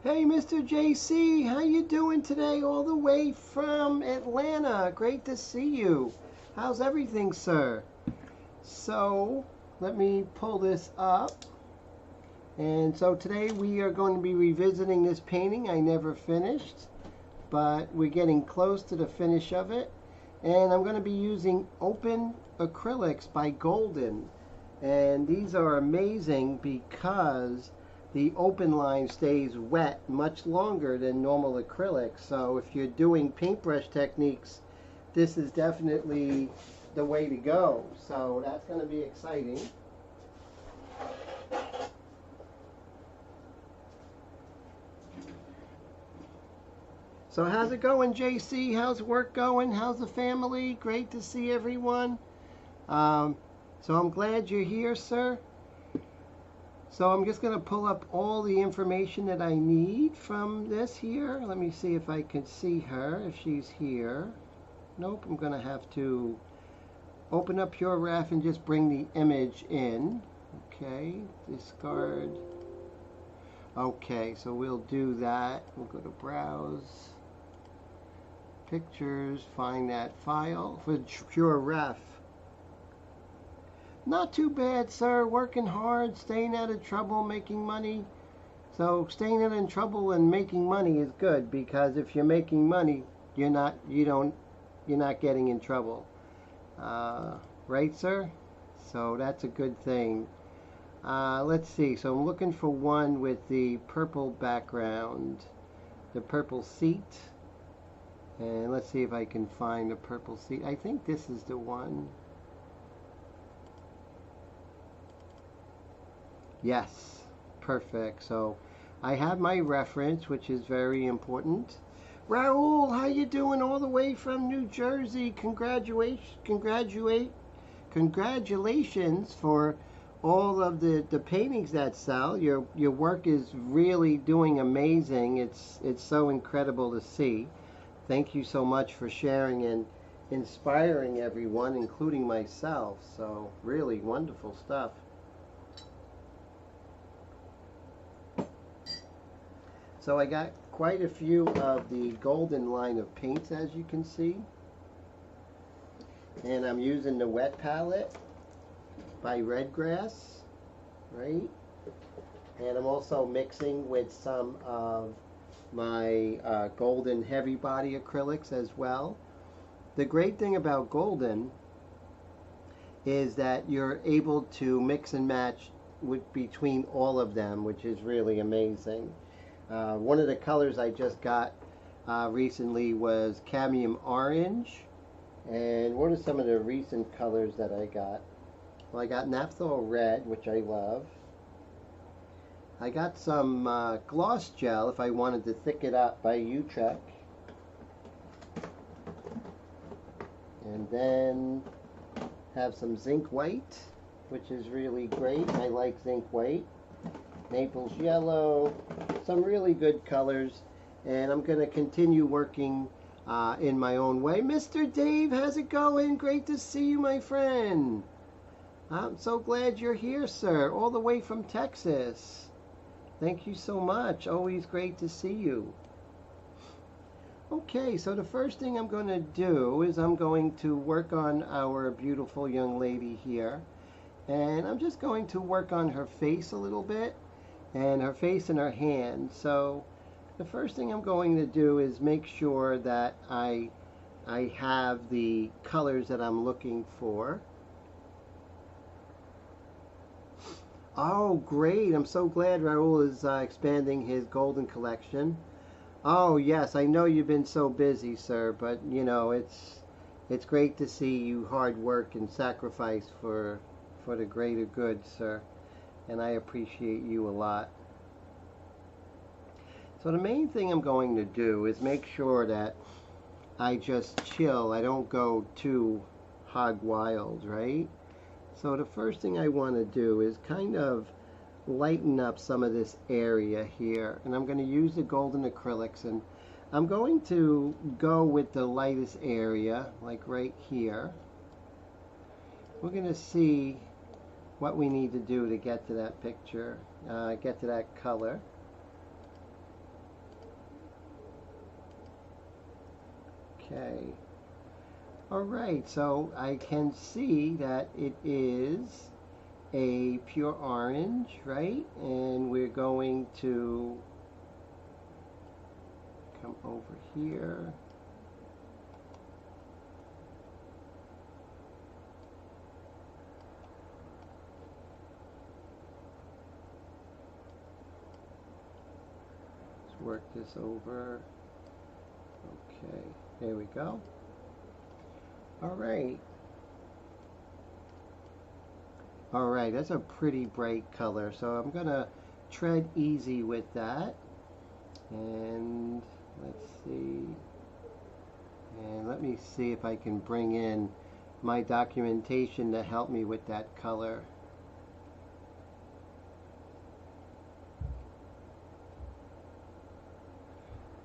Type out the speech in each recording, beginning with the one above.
Hey, Mr. JC, how you doing today all the way from Atlanta? Great to see you. How's everything, sir? So, let me pull this up. And so today we are going to be revisiting this painting I never finished, but we're getting close to the finish of it. And I'm going to be using Open Acrylics by Gamblin. And these are amazing because the open line stays wet much longer than normal acrylics. So if you're doing paintbrush techniques, this is definitely the way to go. So that's going to be exciting. So how's it going, JC? How's work going? How's the family? Great to see everyone. So I'm glad you're here, sir. So I'm just going to pull up all the information that I need from this here. Let me see if I can see her, if she's here. Nope, I'm going to have to open up your ref and just bring the image in. Okay, discard. Okay, so we'll do that. We'll go to Browse, Pictures, find that file for pure ref. Not too bad, sir. Working hard, staying out of trouble, making money. So staying out of trouble and making money is good, because if you're making money, you're not getting in trouble. Right, sir? So that's a good thing. Let's see. So I'm looking for one with the purple background, the purple seat. And let's see if I can find the purple seat. I think this is the one. Yes, perfect. So I have my reference, which is very important. Raul, how you doing all the way from New Jersey? Congratulations for all of the paintings that sell. Your work is really doing amazing. It's so incredible to see. Thank you so much for sharing and inspiring everyone, including myself. So really wonderful stuff. So I got quite a few of the Gamblin line of paints, as you can see. And I'm using the wet palette by Redgrass, right? And I'm also mixing with some of my Gamblin heavy body acrylics as well. The great thing about Gamblin is that you're able to mix and match between all of them, which is really amazing. One of the colors I just got recently was cadmium orange. And what are some of the recent colors that I got? Well, I got naphthol red, which I love. I got some gloss gel if I wanted to thick it up by Utrecht. And then have some zinc white, which is really great. I like zinc white. Naples yellow, some really good colors, and I'm going to continue working in my own way. Mr. Dave, how's it going? Great to see you, my friend. I'm so glad you're here, sir, all the way from Texas. Thank you so much. Always great to see you. Okay, so the first thing I'm going to do is I'm going to work on our beautiful young lady here, and I'm just going to work on her face a little bit, and her face and her hand. So the first thing I'm going to do is make sure that I have the colors that I'm looking for. Oh, great. I'm so glad Raul is expanding his Gamblin collection. Oh, yes, I know you've been so busy, sir, but you know, it's great to see you hard work and sacrifice for the greater good, sir. And I appreciate you a lot. So the main thing I'm going to do is make sure that I just chill. I don't go too hog wild, right? So the first thing I want to do is kind of lighten up some of this area here. And I'm going to use the Gamblin acrylics, and I'm going to go with the lightest area, like right here. We're going to see what we need to do to get to that picture, get to that color. Okay. All right, so I can see that it is a pure orange, right? And we're going to come over here. Let's work this over. Okay, there we go. All right. All right, that's a pretty bright color, so I'm gonna tread easy with that. And let's see. And let me see if I can bring in my documentation to help me with that color.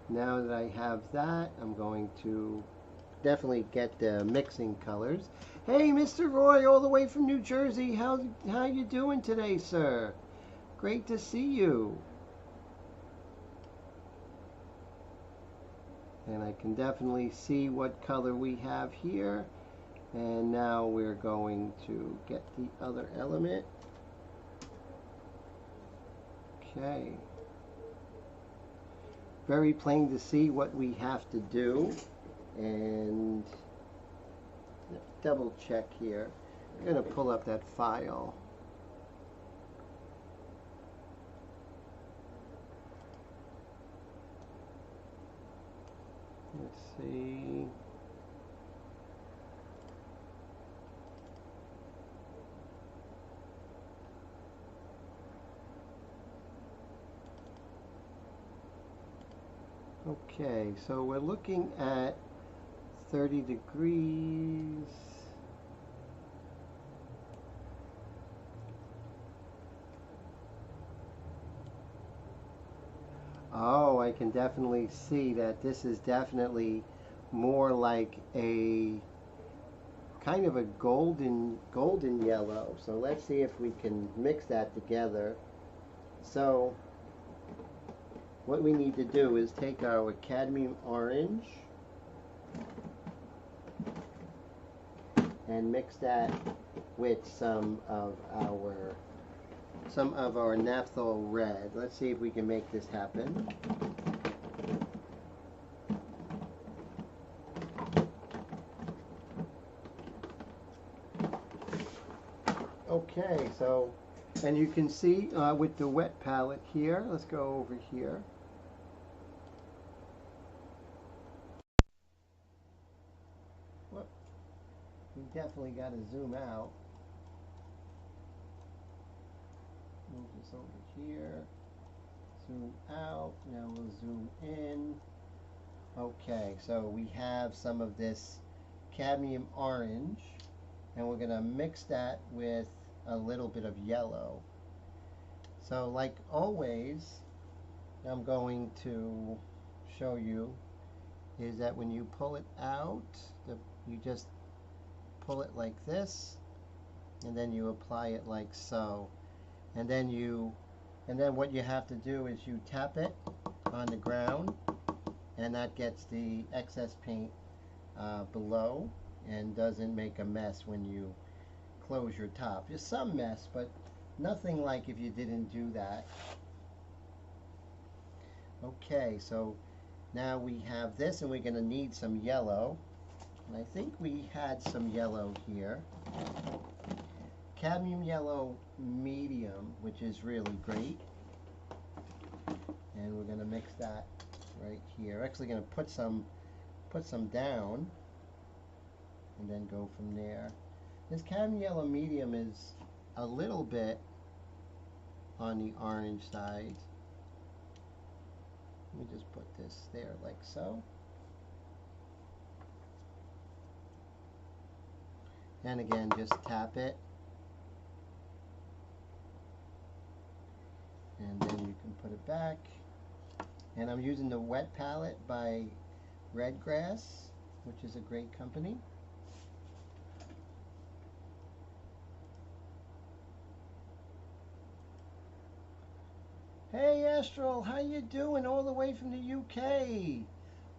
Now that I have that, I'm going to definitely get the mixing colors. Hey, Mr. Roy, all the way from New Jersey. How you doing today, sir? Great to see you. And I can definitely see what color we have here. And now we're going to get the other element. Okay. Very plain to see what we have to do. And double check here. I'm going to pull up that file. Let's see. Okay, so we're looking at 30 degrees. Oh, I can definitely see that this is definitely more like a kind of a golden yellow. So let's see if we can mix that together. So what we need to do is take our cadmium orange and mix that with some of our naphthol red. Let's see if we can make this happen. Okay, so, and you can see with the wet palette here, let's go over here. Whoop. We definitely got to zoom out. Move this over here. Zoom out. Now we'll zoom in. Okay, so we have some of this cadmium orange, and we're going to mix that with a little bit of yellow. So like always, I'm going to show you is that when you pull it out, you just pull it like this, and then you apply it like so. And then what you have to do is you tap it on the ground, and that gets the excess paint below and doesn't make a mess when you close your top. Just some mess, but nothing like if you didn't do that. Okay, so now we have this, and we're going to need some yellow. And I think we had some yellow here. Cadmium yellow medium, which is really great. And we're going to mix that right here. We're actually going to put some down and then go from there. This cadmium yellow medium is a little bit on the orange side. Let me just put this there like so. And again, just tap it. And then you can put it back. And I'm using the wet palette by Redgrass, which is a great company. Hey Astral, how you doing all the way from the UK?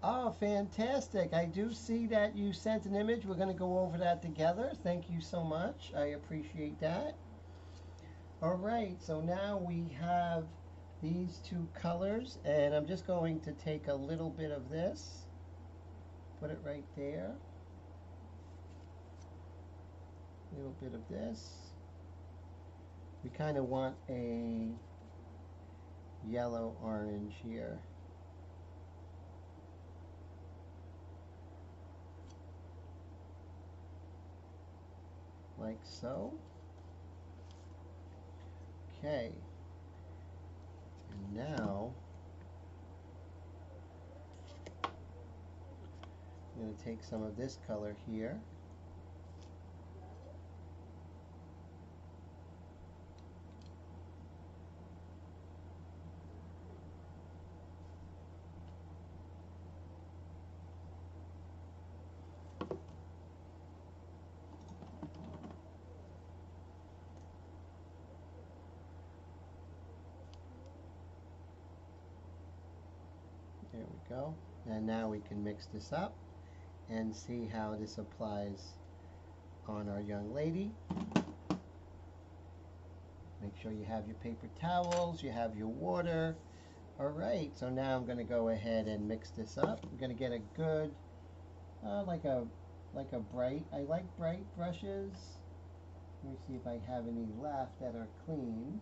Oh, fantastic. I do see that you sent an image. We're going to go over that together. Thank you so much. I appreciate that. All right, so now we have these two colors, and I'm just going to take a little bit of this, put it right there. A little bit of this. We kind of want a yellow orange here. Like so. Okay. And now I'm going to take some of this color here. There we go. And now we can mix this up and see how this applies on our young lady. Make sure you have your paper towels, you have your water. All right, so now I'm going to go ahead and mix this up. I'm going to get a good, like a bright. I like bright brushes. Let me see if I have any left that are clean.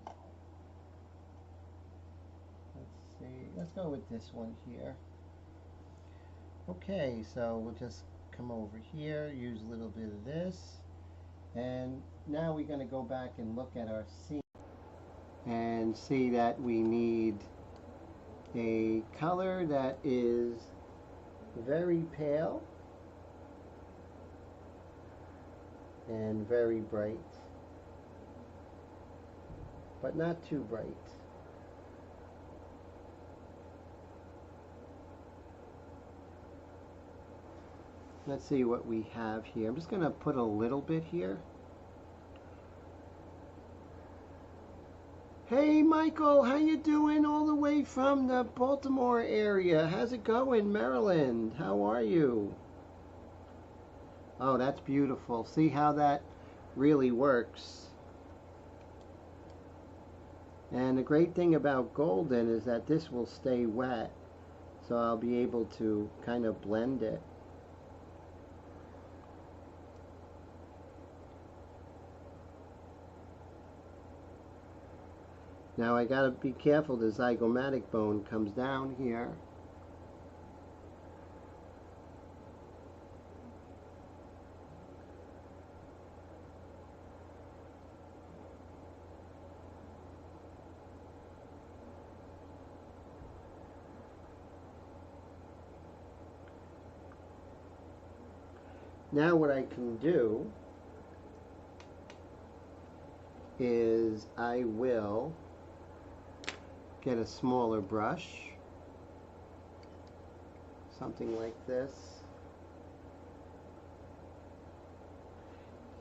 Let's see. Let's go with this one here. Okay, so we'll just come over here, use a little bit of this, and now we're going to go back and look at our scene and see that we need a color that is very pale and very bright, but not too bright. Let's see what we have here. I'm just going to put a little bit here. Hey Michael, how you doing all the way from the Baltimore area? How's it going, Maryland? How are you? Oh, that's beautiful. See how that really works. And the great thing about golden is that this will stay wet, so I'll be able to kind of blend it. Now I gotta be careful, the zygomatic bone comes down here. Now what I can do is I will get a smaller brush, something like this.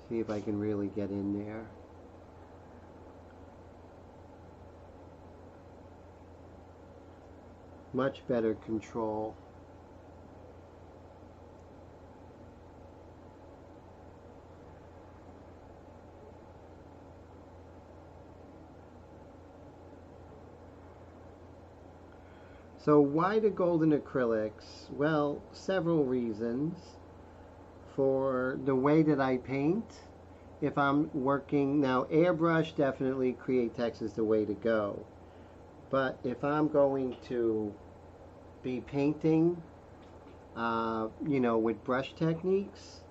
See if I can really get in there. Much better control. So why the golden acrylics? Well, several reasons. For the way that I paint, if I'm working, now airbrush definitely Createx is the way to go. But if I'm going to be painting, you know, with brush techniques,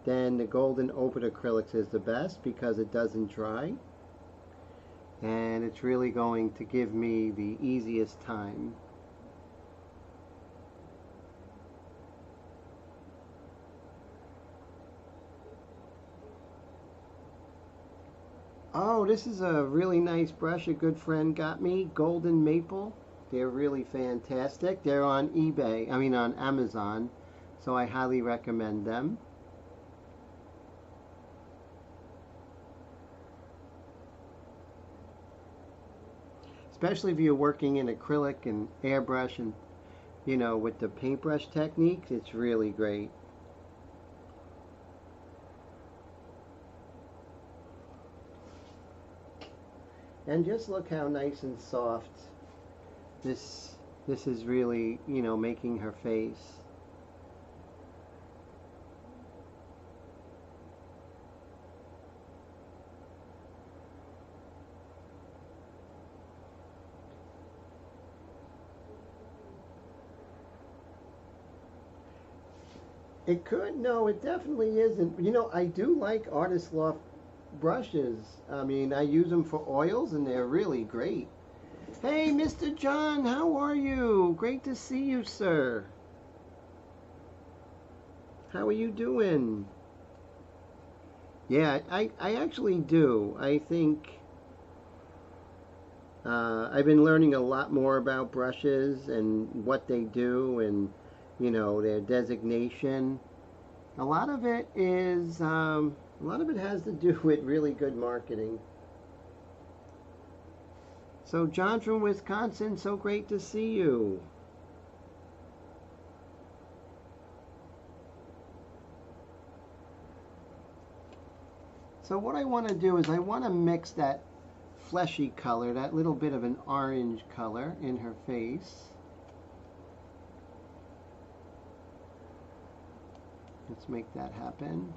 then the golden open acrylics is the best because it doesn't dry. And it's really going to give me the easiest time. Oh, this is a really nice brush a good friend got me, Golden Maple. They're really fantastic. They're on eBay, I mean on Amazon, so I highly recommend them. Especially if you're working in acrylic and airbrush and you know, with the paintbrush technique, it's really great. And just look how nice and soft this is really, you know, making her face. It could, no, it definitely isn't. You know, I do like Artist Loft brushes. I mean, I use them for oils and they're really great. Hey, Mr. John, how are you? Great to see you, sir. How are you doing? Yeah, I actually do. I think I've been learning a lot more about brushes and what they do and, you know, their designation. A lot of it is, a lot of it has to do with really good marketing. So, John from Wisconsin, so great to see you. So what I want to do is I want to mix that fleshy color, that little bit of an orange color in her face. Let's make that happen.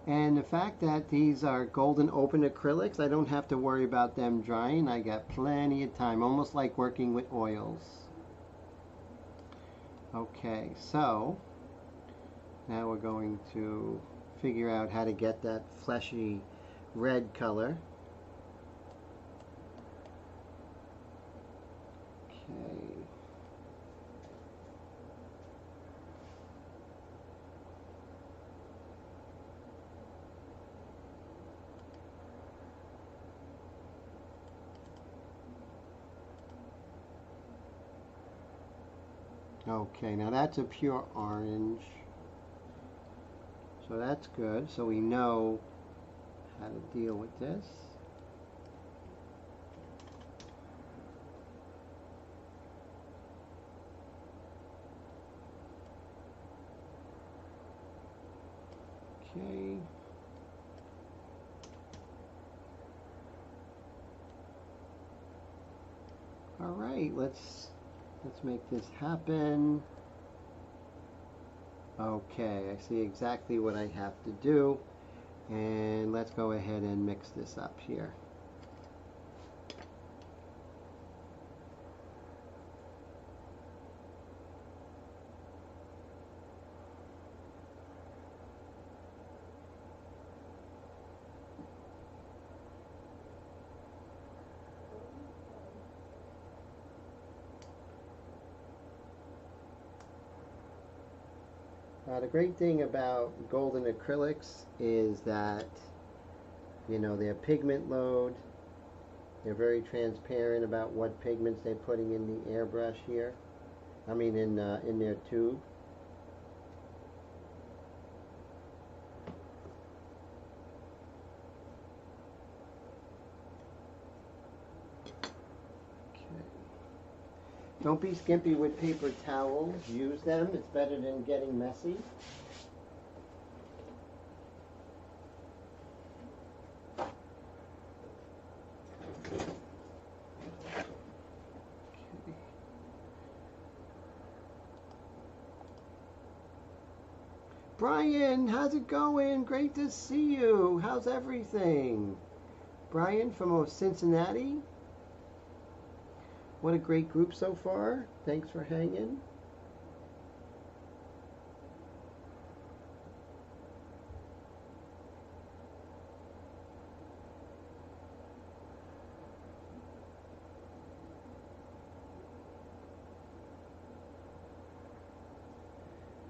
And the fact that these are golden open acrylics, I don't have to worry about them drying. I got plenty of time, almost like working with oils. Okay, so now we're going to figure out how to get that fleshy red color. Okay. Okay, now that's a pure orange. So that's good. So we know how to deal with this. Okay. All right, let's make this happen. Okay, I see exactly what I have to do. And let's go ahead and mix this up here. The great thing about golden acrylics is that, you know, their pigment load, they're very transparent about what pigments they're putting in the airbrush here. I mean in their tube. Okay. Don't be skimpy with paper towels. Use them. It's better than getting messy. Brian, how's it going? Great to see you. How's everything? Brian from Cincinnati. What a great group so far. Thanks for hanging.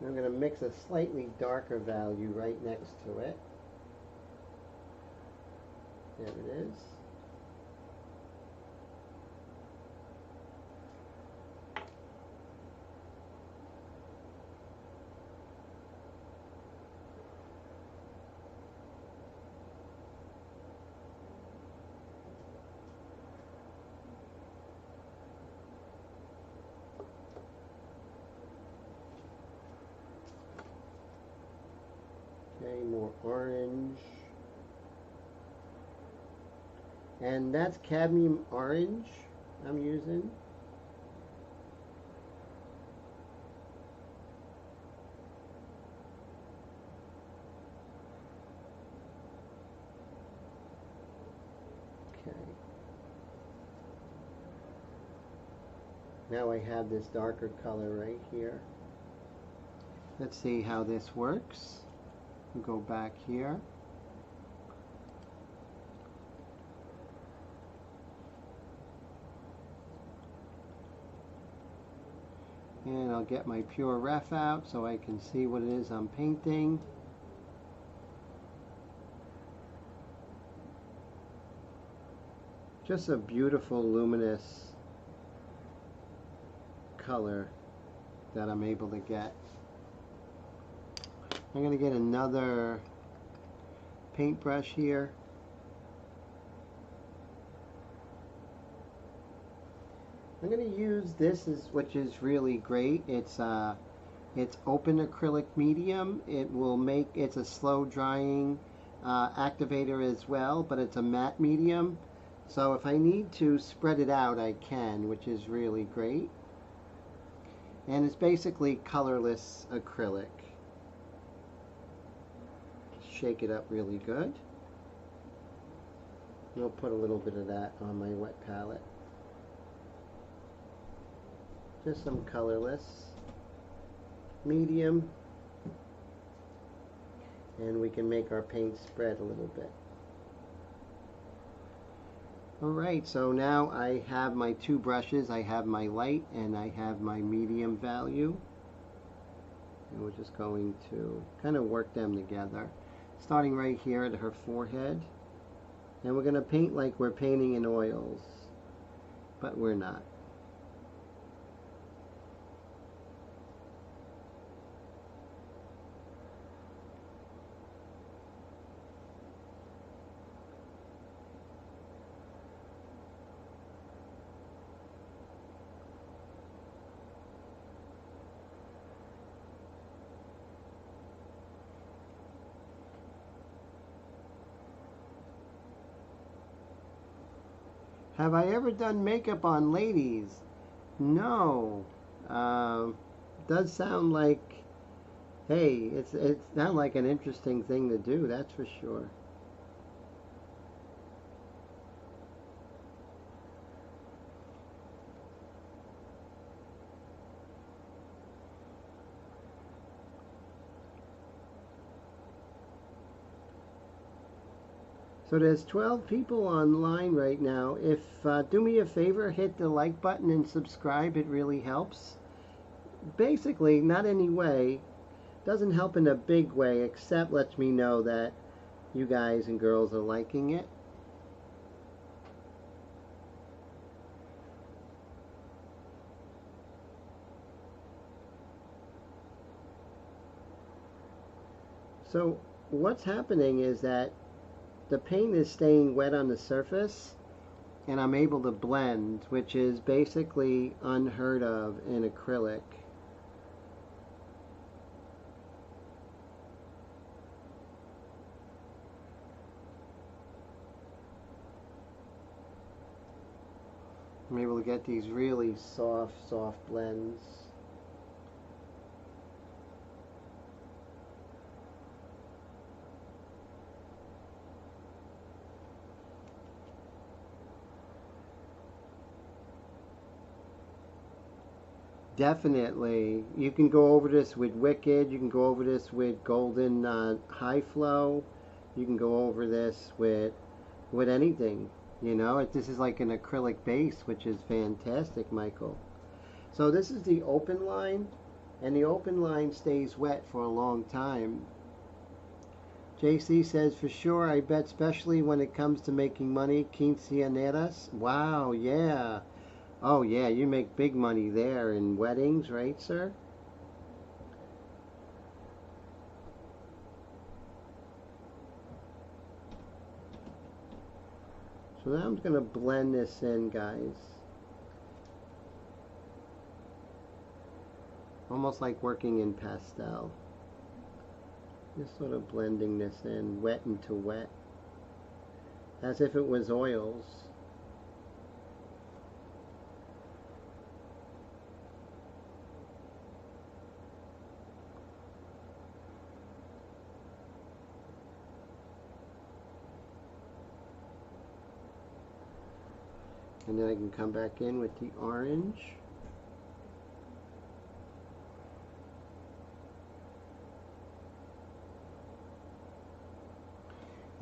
I'm going to mix a slightly darker value right next to it. There it is. more orange. And that's cadmium orange I'm using. Okay. Now I have this darker color right here. Let's see how this works. We'll go back here. And I'll get my pure ref out so I can see what it is I'm painting. Just a beautiful luminous color that I'm able to get. I'm going to get another paintbrush here. I'm going to use this, which is really great. It's open acrylic medium. It's a slow drying activator as well, but it's a matte medium. So if I need to spread it out, I can, which is really great. And it's basically colorless acrylic. Shake it up really good. I'll put a little bit of that on my wet palette. Just some colorless medium, and we can make our paint spread a little bit. Alright, so now I have my two brushes. I have my light and I have my medium value, and we're just going to kind of work them together, starting right here at her forehead. And we're going to paint like we're painting in oils, but we're not. Have I ever done makeup on ladies? No. Does sound like, hey, it's not like an interesting thing to do, that's for sure. So there's 12 people online right now. If do me a favor, hit the like button and subscribe. It really helps. Basically, not any way. Doesn't help in a big way, except lets me know that you guys and girls are liking it. So what's happening is that the paint is staying wet on the surface, and I'm able to blend, which is basically unheard of in acrylic. I'm able to get these really soft blends. Definitely. You can go over this with Wicked. You can go over this with Golden High Flow. You can go over this with anything. You know, this is like an acrylic base, which is fantastic, Michael. So this is the open line, and the open line stays wet for a long time. JC says, for sure, I bet, especially when it comes to making money, quinceañeras. Wow, yeah. Oh yeah, you make big money there in weddings, right, sir? So now I'm going to blend this in, guys. Almost like working in pastel. Just sort of blending this in, wet into wet, as if it was oils. And then I can come back in with the orange.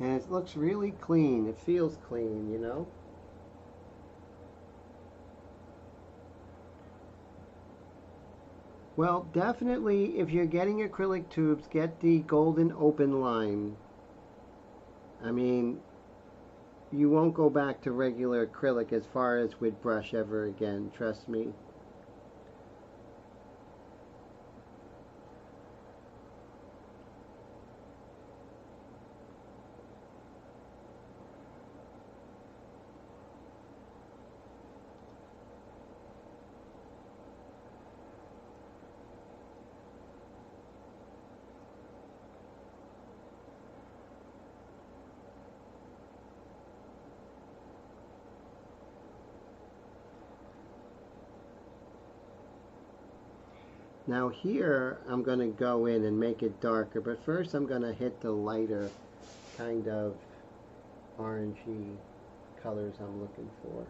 And it looks really clean. It feels clean, you know? Well, definitely, if you're getting acrylic tubes, get the golden open line. I mean, you won't go back to regular acrylic as far as with brush ever again, trust me. Now here, I'm going to go in and make it darker, but first I'm going to hit the lighter kind of orangey colors I'm looking for.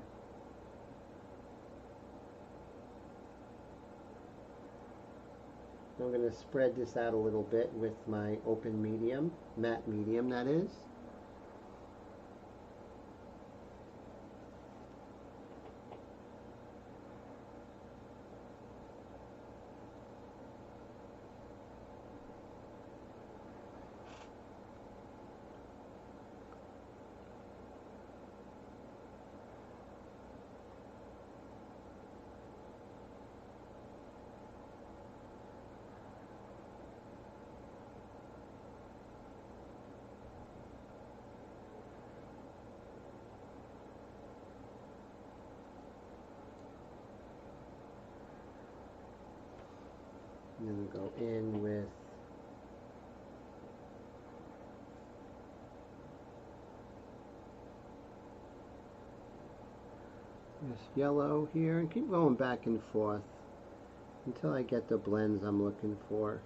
I'm going to spread this out a little bit with my open medium, matte medium that is. And then go in with this yellow here, and keep going back and forth until I get the blends I'm looking for.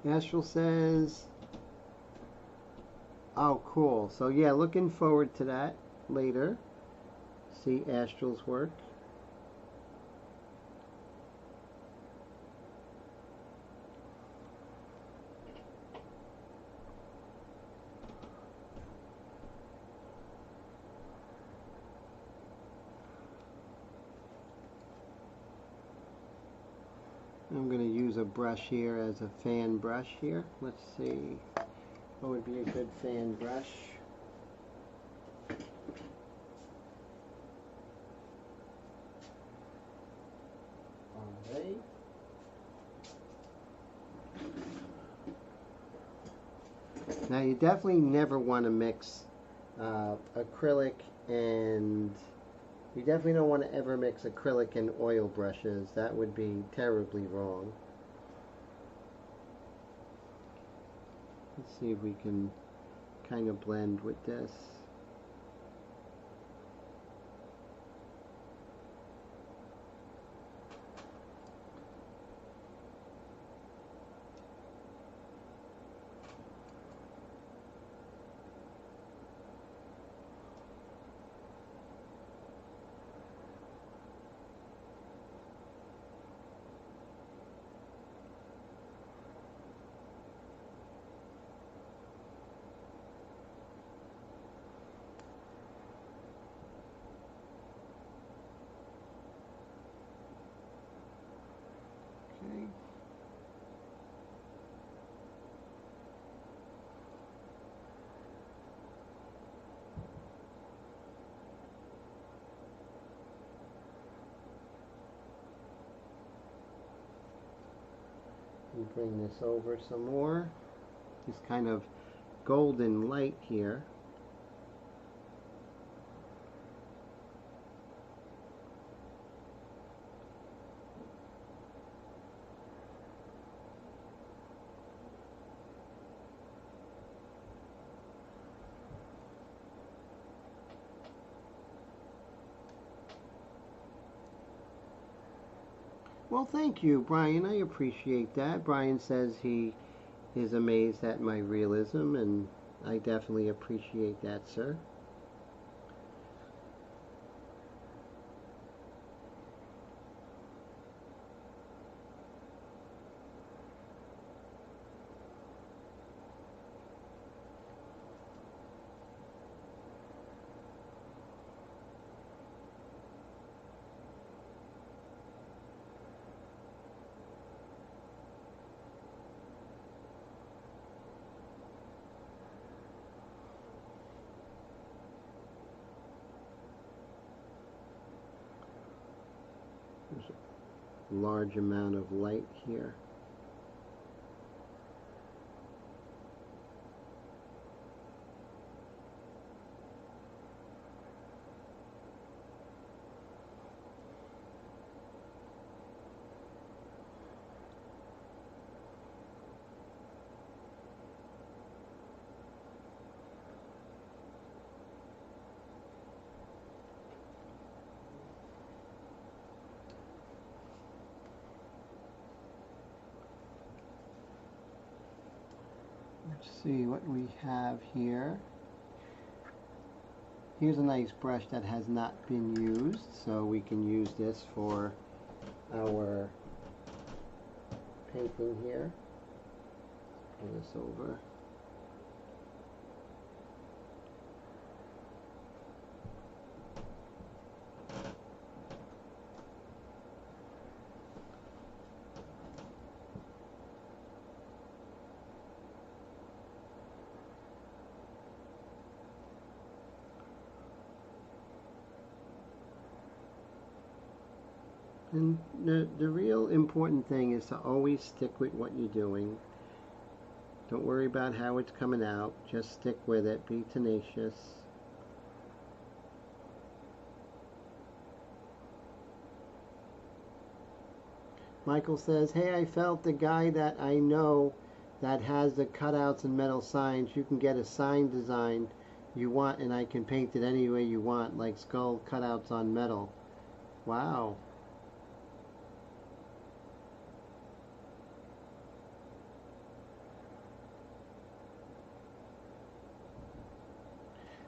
Astral says, oh cool, so yeah, looking forward to that later. See Astral's work. I'm going to use a brush here as a fan brush here. Let's see, what would be a good fan brush? Alright. Now you definitely never want to mix acrylic and you definitely don't want to ever mix acrylic and oil brushes. That would be terribly wrong. Let's see if we can kind of blend with this. And bring this over some more. This kind of golden light here. Well, thank you, Brian. I appreciate that. Brian says he is amazed at my realism, and I definitely appreciate that, sir. There's a large amount of light here. Let's see what we have here. Here's a nice brush that has not been used, so we can use this for our painting here. Pull this over. And the real important thing is to always stick with what you're doing. Don't worry about how it's coming out. Just stick with it. Be tenacious. Michael says, hey, I felt the guy that I know that has the cutouts and metal signs. You can get a sign design you want and I can paint it any way you want, like skull cutouts on metal. Wow.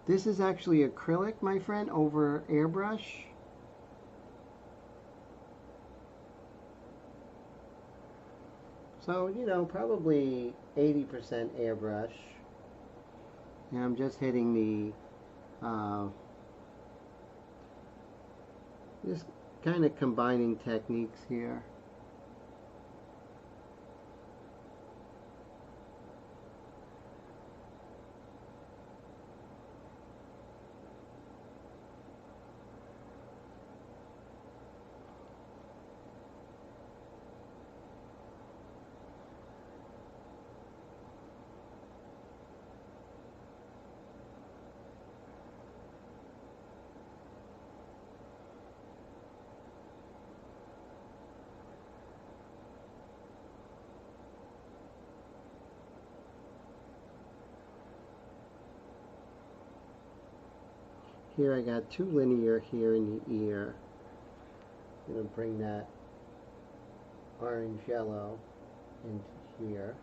This is actually acrylic, my friend, over airbrush. So, you know, probably 80% airbrush. And I'm just hitting the, just kind of combining techniques here. Here I got two linear here in the ear. I'm going to bring that orange yellow into here.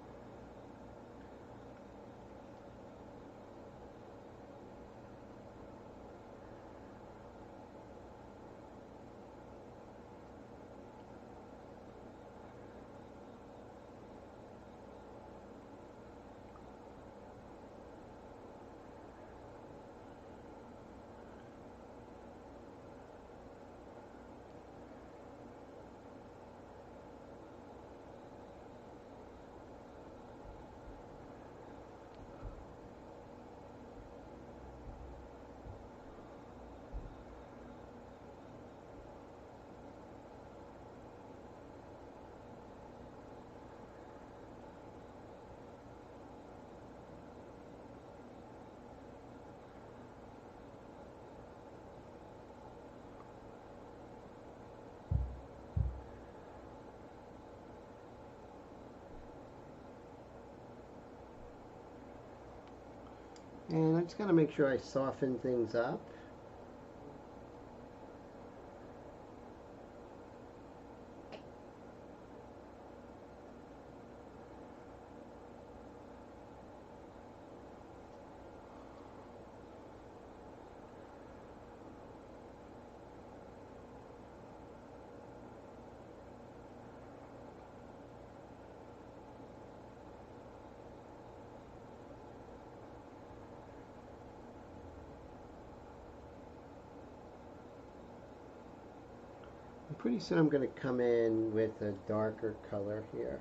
And I just got to make sure I soften things up. And pretty soon I'm going to come in with a darker color here.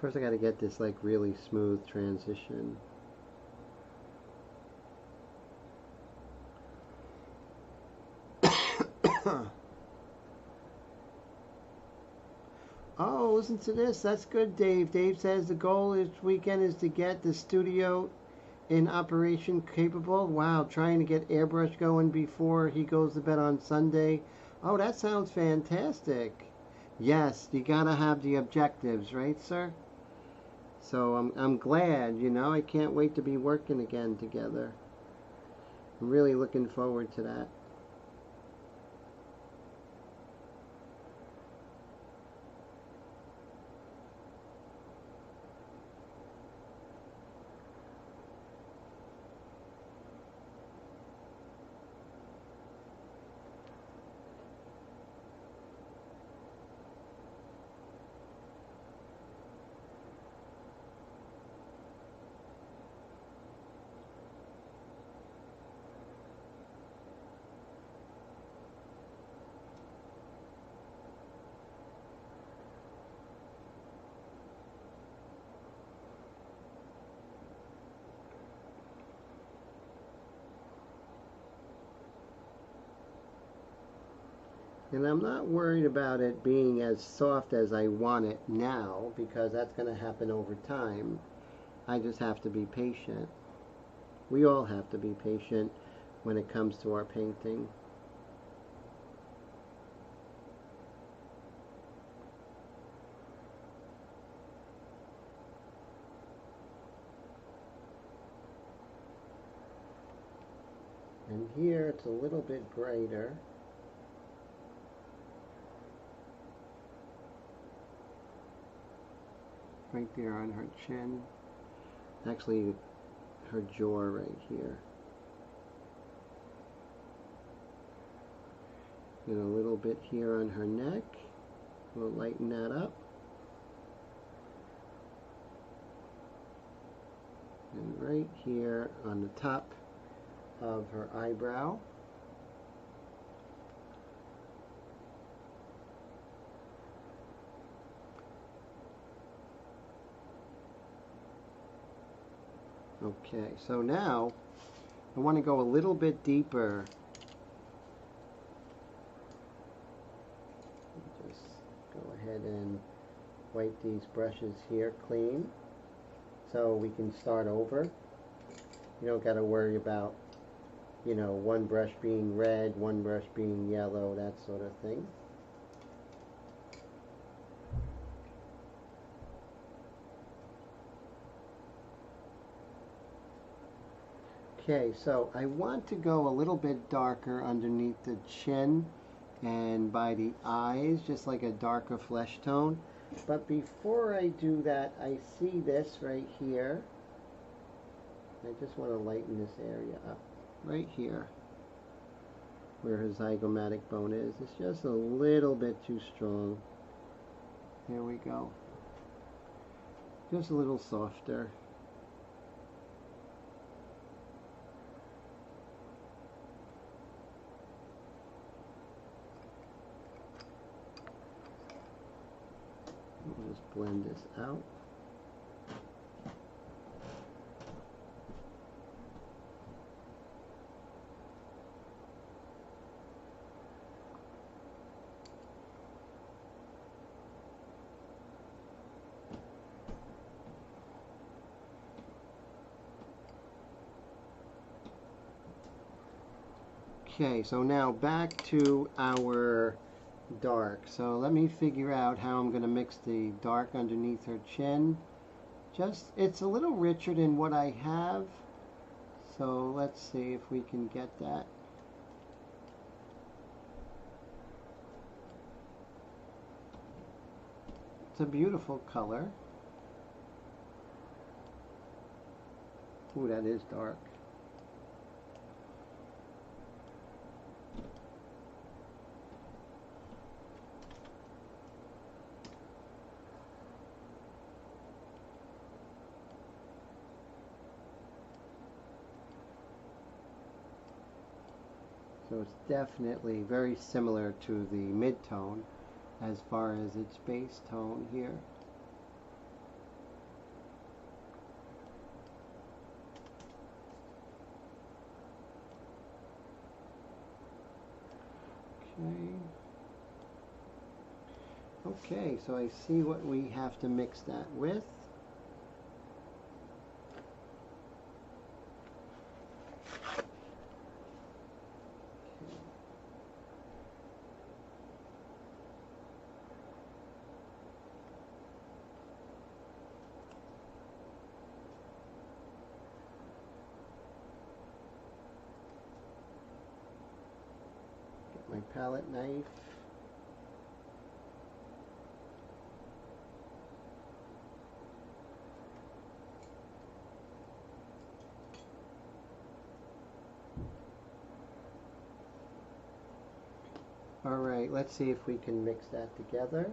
First I got to get this like really smooth transition. Oh, listen to this. That's good, Dave. Dave says the goal this weekend is to get the studio in operation capable. Wow, trying to get Airbrush going before he goes to bed on Sunday. Oh, that sounds fantastic. Yes, you gotta have the objectives, right, sir? So I'm glad, you know, I can't wait to be working again together. I'm really looking forward to that. And I'm not worried about it being as soft as I want it now, because that's going to happen over time. I just have to be patient. We all have to be patient when it comes to our painting. And here it's a little bit brighter. Right there on her chin. Actually, her jaw right here. And a little bit here on her neck. We'll lighten that up. And right here on the top of her eyebrow. Okay, so now I want to go a little bit deeper. Just go ahead and wipe these brushes here clean so we can start over. You don't got to worry about, you know, one brush being red, one brush being yellow, that sort of thing. Okay, so I want to go a little bit darker underneath the chin and by the eyes, just like a darker flesh tone. But before I do that, I see this right here. I just want to lighten this area up. Right here, where her zygomatic bone is. It's just a little bit too strong. There we go. Just a little softer. We'll just blend this out. Okay, so now back to our dark. So let me figure out how I'm going to mix the dark underneath her chin Just, it's a little richer than what I have. So let's see if we can get that. It's a beautiful color. Ooh, that is dark. So it's definitely very similar to the mid-tone as far as its base tone here. Okay, so I see what we have to mix that with. Get my palette knife. Alright, let's see if we can mix that together.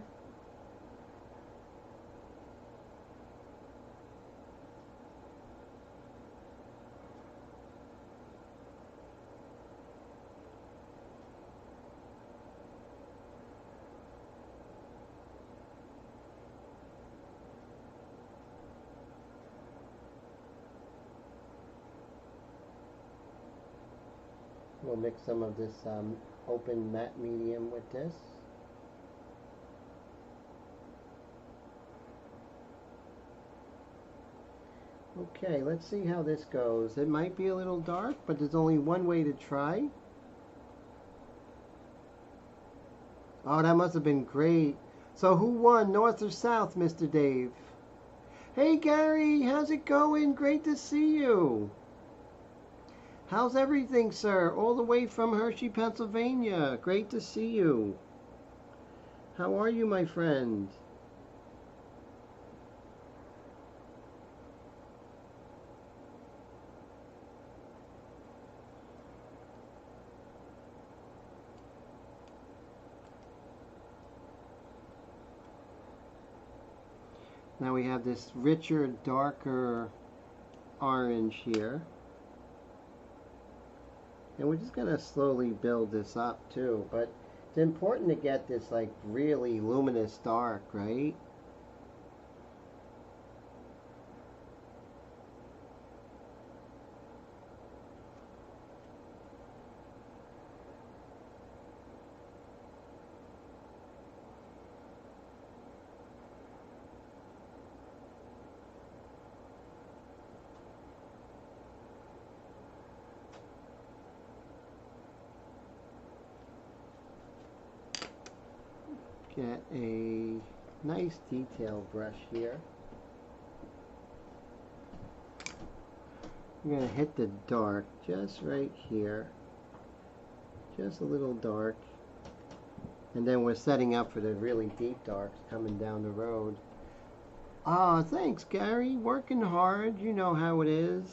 We'll mix some of this open matte medium with this. Okay, let's see how this goes. It might be a little dark, but there's only one way to try. Oh, that must have been great. So who won, North or South, Mr. Dave? Hey, Gary, how's it going? Great to see you. How's everything, sir? All the way from Hershey, Pennsylvania. Great to see you. How are you, my friend? Now we have this richer, darker orange here. And we're just going to slowly build this up too. But it's important to get this like really luminous dark, right? Get a nice detail brush here. I'm going to hit the dark just right here. Just a little dark. And then we're setting up for the really deep darks coming down the road. Ah, thanks, Gary. Working hard. You know how it is.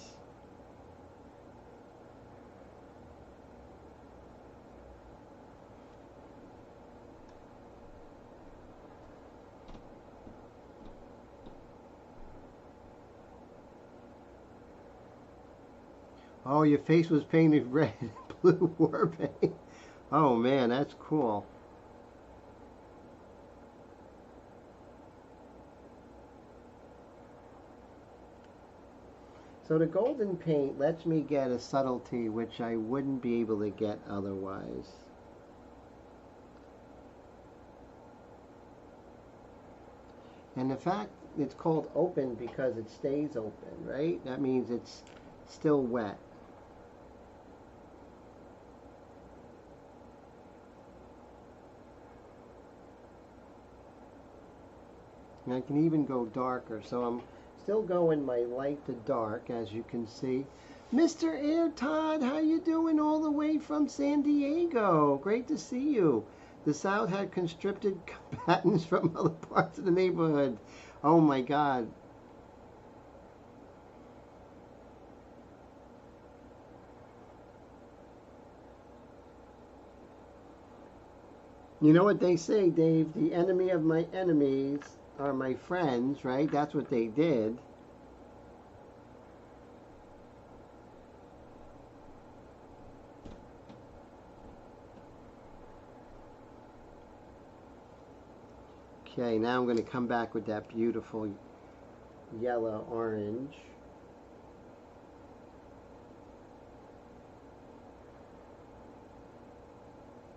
Oh, your face was painted red and blue war paint. Oh man, that's cool. So the golden paint lets me get a subtlety which I wouldn't be able to get otherwise. And the fact it's called open because it stays open, right? That means it's still wet. And I can even go darker, so I'm still going my light to dark, as you can see. Mr. Air Todd, how you doing all the way from San Diego? Great to see you. The South had conscripted combatants from other parts of the neighborhood. Oh my God. You know what they say, Dave? The enemy of my enemies are my friends, right? That's what they did. Okay, now I'm going to come back with that beautiful yellow orange.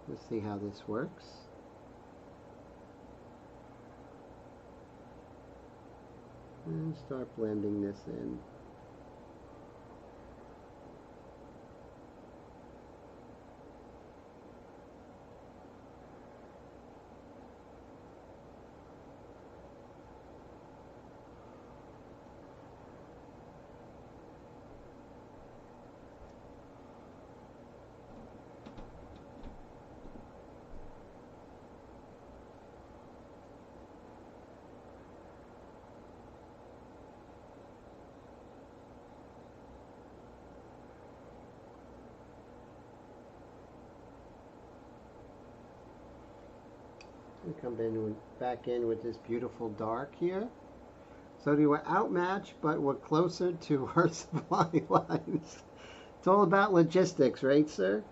Let's see how this works. And start blending this in. We come back in with this beautiful dark here. So we were outmatched, but we're closer to our supply lines. It's all about logistics, right, sir?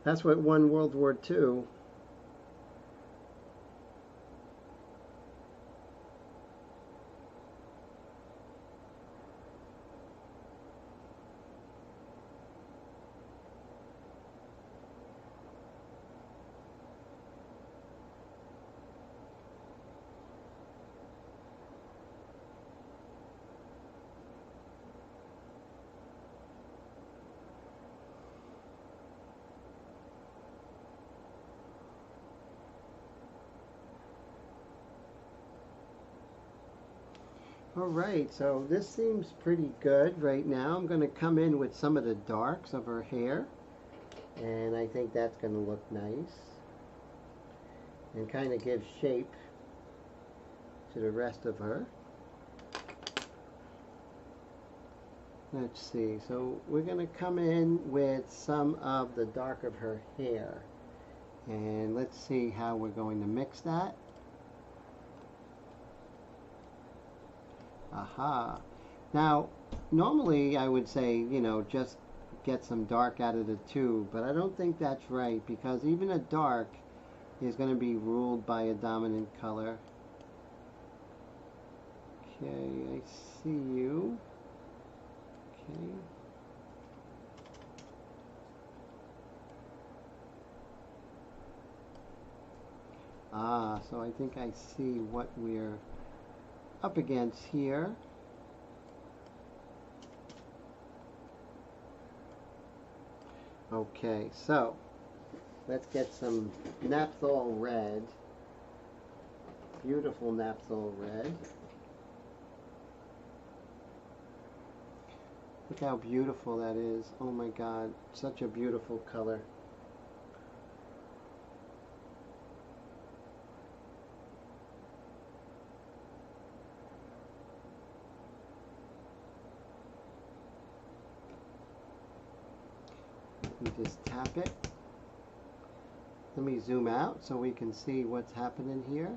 That's what won World War II. Alright, so this seems pretty good right now. I'm going to come in with some of the darks of her hair. And I think that's going to look nice. And kind of give shape to the rest of her. Let's see, so we're going to come in with some of the dark of her hair. And let's see how we're going to mix that. Aha. Now, normally I would say, you know, just get some dark out of the tube, but I don't think that's right, because even a dark is going to be ruled by a dominant color. Okay, I see you. Okay. Ah, so I think I see what we're up against here. Okay, so let's get some naphthol red. Beautiful naphthol red. Look how beautiful that is. Oh my God, such a beautiful color. Just tap it. Let me zoom out so we can see what's happening here.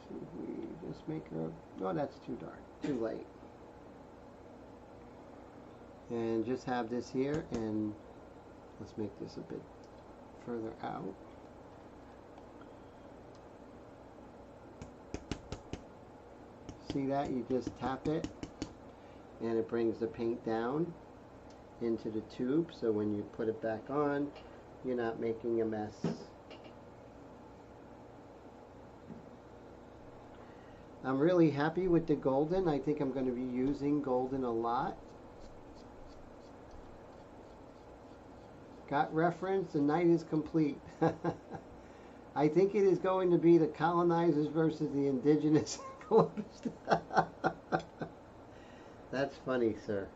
Should we just make her, oh, that's too dark, too light. And just have this here, and let's make this a bit further out. See that? You just tap it and it brings the paint down into the tube, so when you put it back on, you're not making a mess. I'm really happy with the golden. I think I'm going to be using golden a lot. Got reference? The night is complete. I think it is going to be the colonizers versus the indigenous Columbus. That's funny, sir.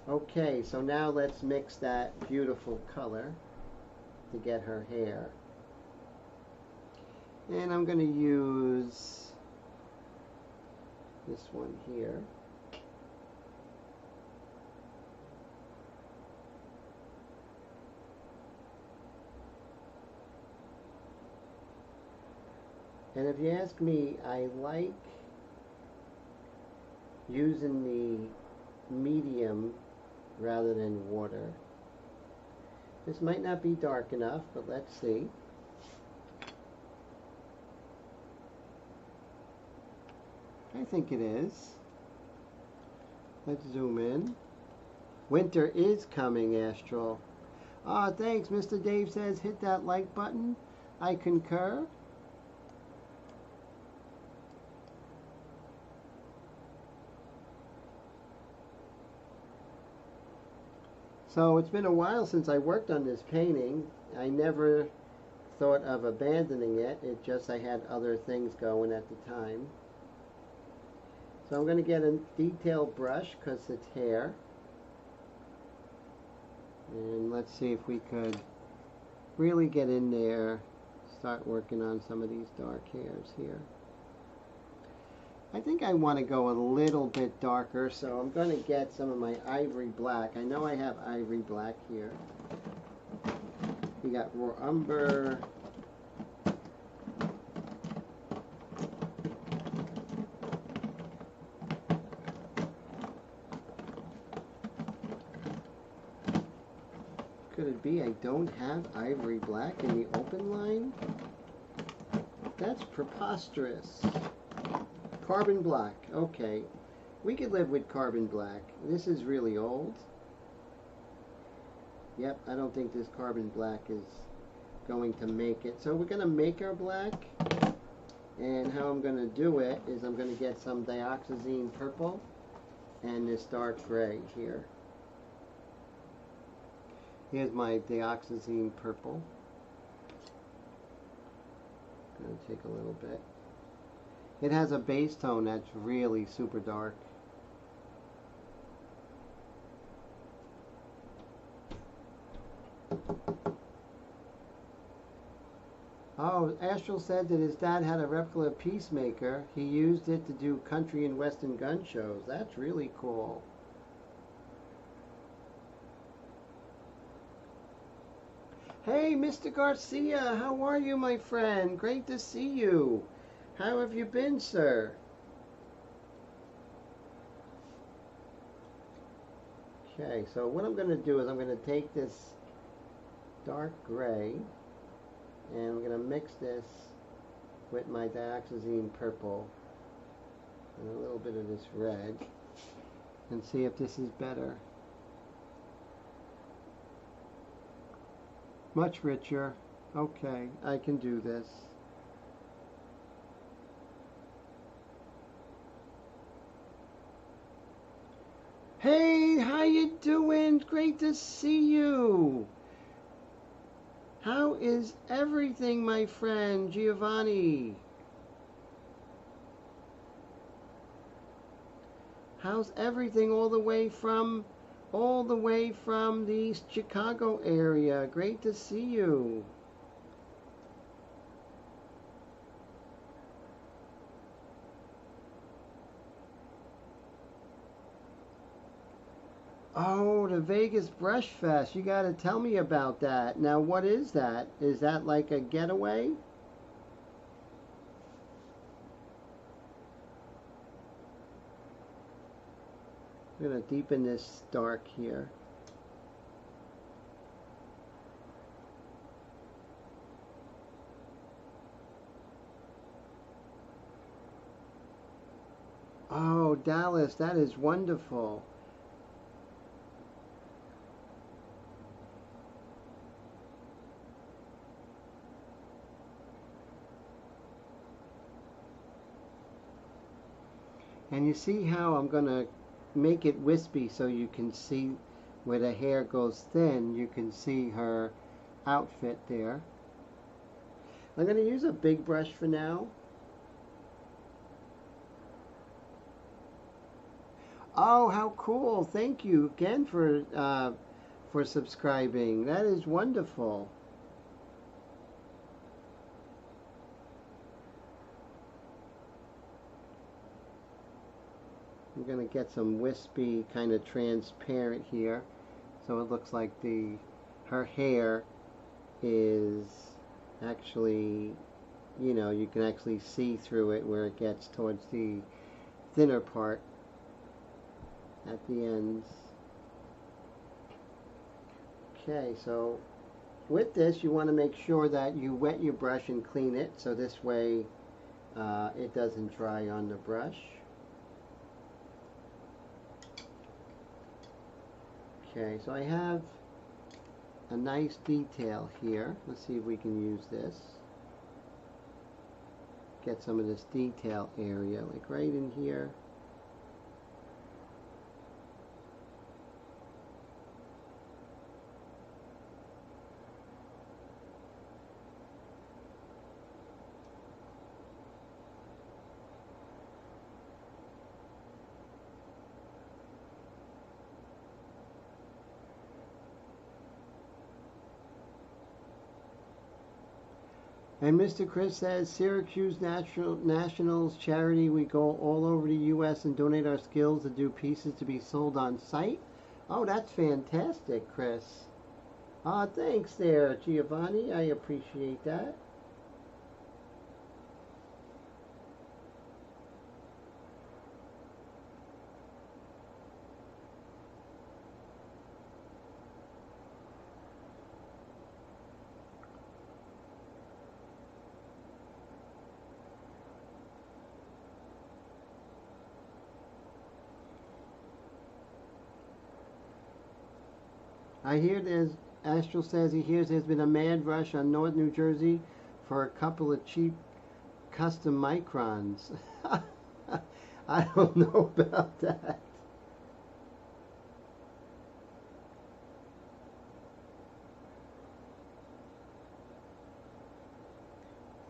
Okay, so now let's mix that beautiful color to get her hair. And I'm going to use this one here. And if you ask me, I like using the medium rather than water. This might not be dark enough, but let's see. I think it is. Let's zoom in. Winter is coming, Astral. Ah, thanks. Mr. Dave says hit that like button. I concur. So it's been a while since I worked on this painting. I never thought of abandoning it. It just I had other things going at the time. So I'm going to get a detail brush because it's hair. And let's see if we could really get in there, start working on some of these dark hairs here. I think I want to go a little bit darker, so I'm going to get some of my ivory black. I know I have ivory black here. We got raw umber. Could it be I don't have ivory black in the open line? That's preposterous. Carbon black, okay. We could live with carbon black. This is really old. Yep, I don't think this carbon black is going to make it. So we're going to make our black. And how I'm going to do it is I'm going to get some dioxazine purple and this dark gray here. Here's my dioxazine purple. I'm going to take a little bit. It has a base tone that's really super dark. Oh, Astral said that his dad had a replica Peacemaker. He used it to do country and western gun shows. That's really cool. Hey, Mr. Garcia, how are you, my friend? Great to see you. How have you been, sir? Okay, so what I'm going to do is I'm going to take this dark gray and I'm going to mix this with my dioxazine purple and a little bit of this red and see if this is better. Much richer. Okay, I can do this. Hey, how you doing? Great to see you. How is everything, my friend Giovanni? How's everything all the way from the Chicago area? Great to see you. Oh, the Vegas Brush Fest. You got to tell me about that. Now, what is that? Is that like a getaway? I'm going to deepen this dark here. Oh, Dallas, that is wonderful. And you see how I'm going to make it wispy so you can see where the hair goes thin, you can see her outfit there. I'm going to use a big brush for now. Oh, how cool. Thank you again for subscribing. That is wonderful. I'm going to get some wispy, kind of transparent here, so it looks like her hair is actually, you know, you can actually see through it where it gets towards the thinner part at the ends. Okay, so with this, you want to make sure that you wet your brush and clean it, so this way it doesn't dry on the brush. Okay, so I have a nice detail here. Let's see if we can use this. Get some of this detail area, like right in here. And Mr. Chris says, Syracuse Nationals charity, we go all over the U.S. and donate our skills to do pieces to be sold on site. Oh, that's fantastic, Chris. Thanks there, Giovanni. I appreciate that. I hear Astral says he hears there's been a mad rush on North New Jersey for a couple of cheap custom microns. I don't know about that.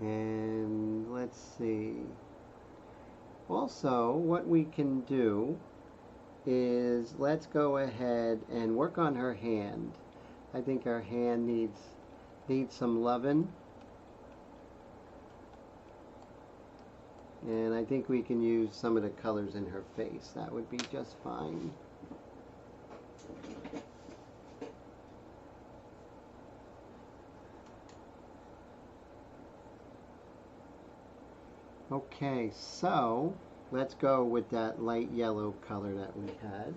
And let's see. Also, what we can do is let's go ahead and work on her hand. I think her hand needs some loving. And I think we can use some of the colors in her face. That would be just fine. Okay, so let's go with that light yellow color that we had.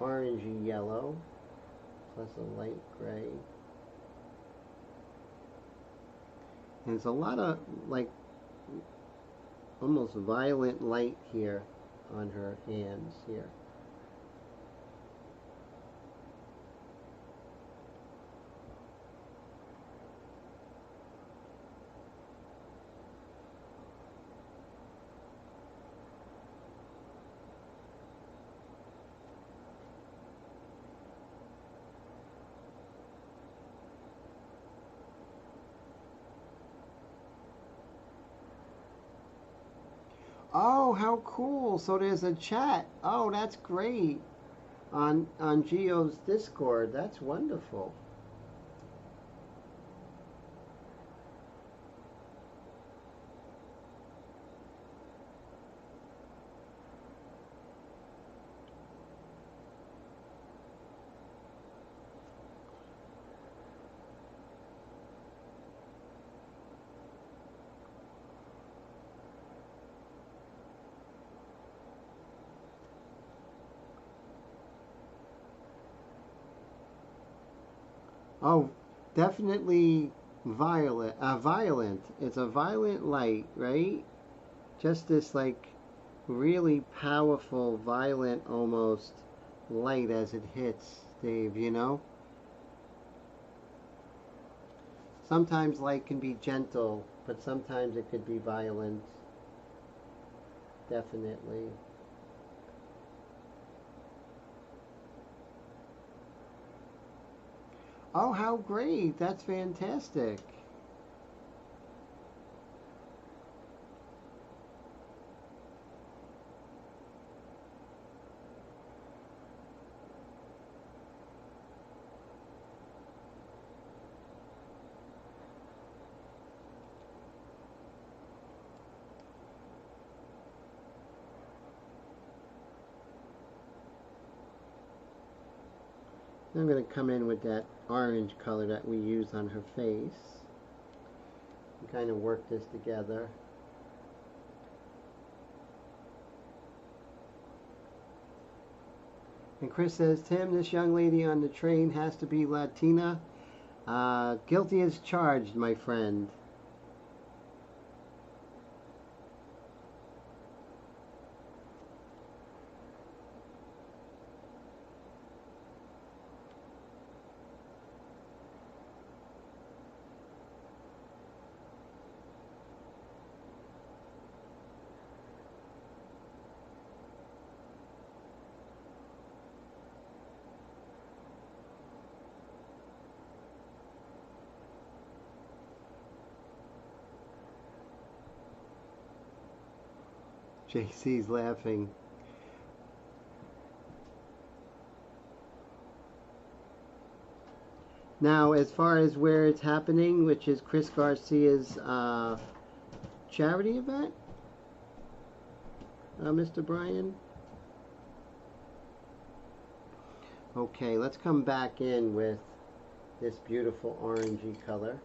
Orangey yellow plus a light gray. And it's a lot of like almost violet light here on her hands here. Oh, how cool. So there's a chat. Oh, that's great. On Geo's Discord. That's wonderful. Oh, definitely violet. Violent. It's a violent light, right? Just this like really powerful, violent almost light as it hits, Dave, you know? Sometimes light can be gentle, but sometimes it could be violent. Definitely. Oh, how great. That's fantastic. I'm going to come in with that orange color that we used on her face and kind of work this together. And Chris says, Tim, this young lady on the train has to be Latina. Guilty as charged, my friend. JC's laughing. Now, as far as where it's happening, which is Chris Garcia's charity event, Mr. Brian? Okay, let's come back in with this beautiful orangey color.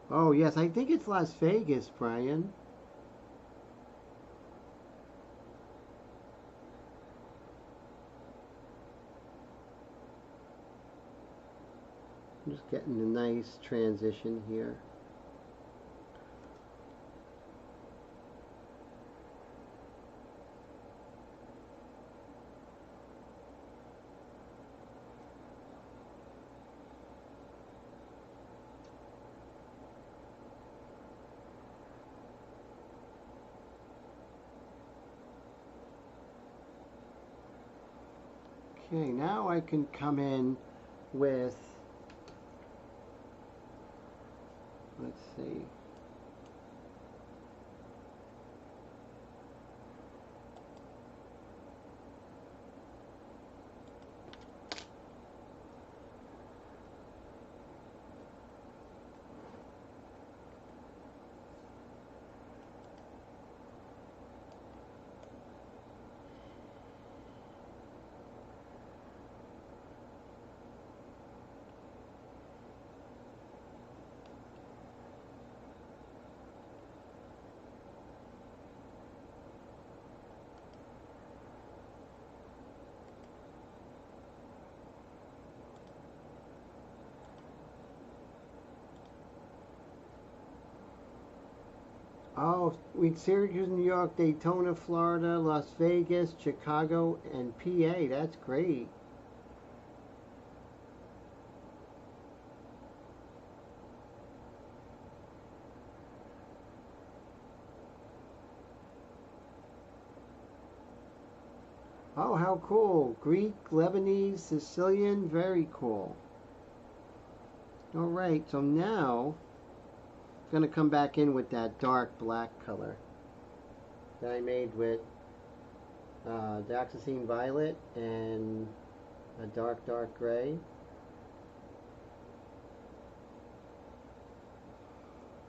Oh, yes, I think it's Las Vegas, Brian. I'm just getting a nice transition here. Okay, now I can come in with, let's see, oh, we Syracuse, New York, Daytona, Florida, Las Vegas, Chicago, and PA. That's great. Oh, how cool. Greek, Lebanese, Sicilian, very cool. All right, so now I'm going to come back in with that dark black color that I made with Dioxazine Violet and a dark gray.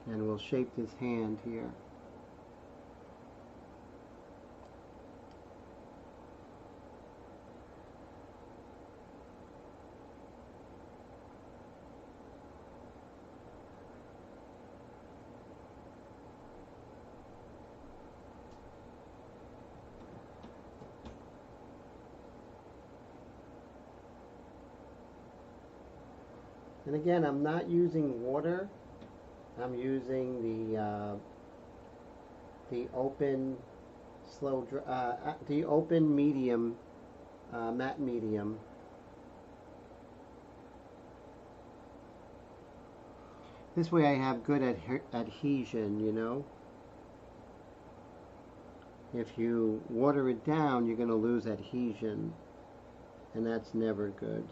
And we'll shape this hand here. And again, I'm not using water. I'm using the open the open medium, matte medium. This way I have good adhesion, you know. If you water it down, you're going to lose adhesion, and that's never good.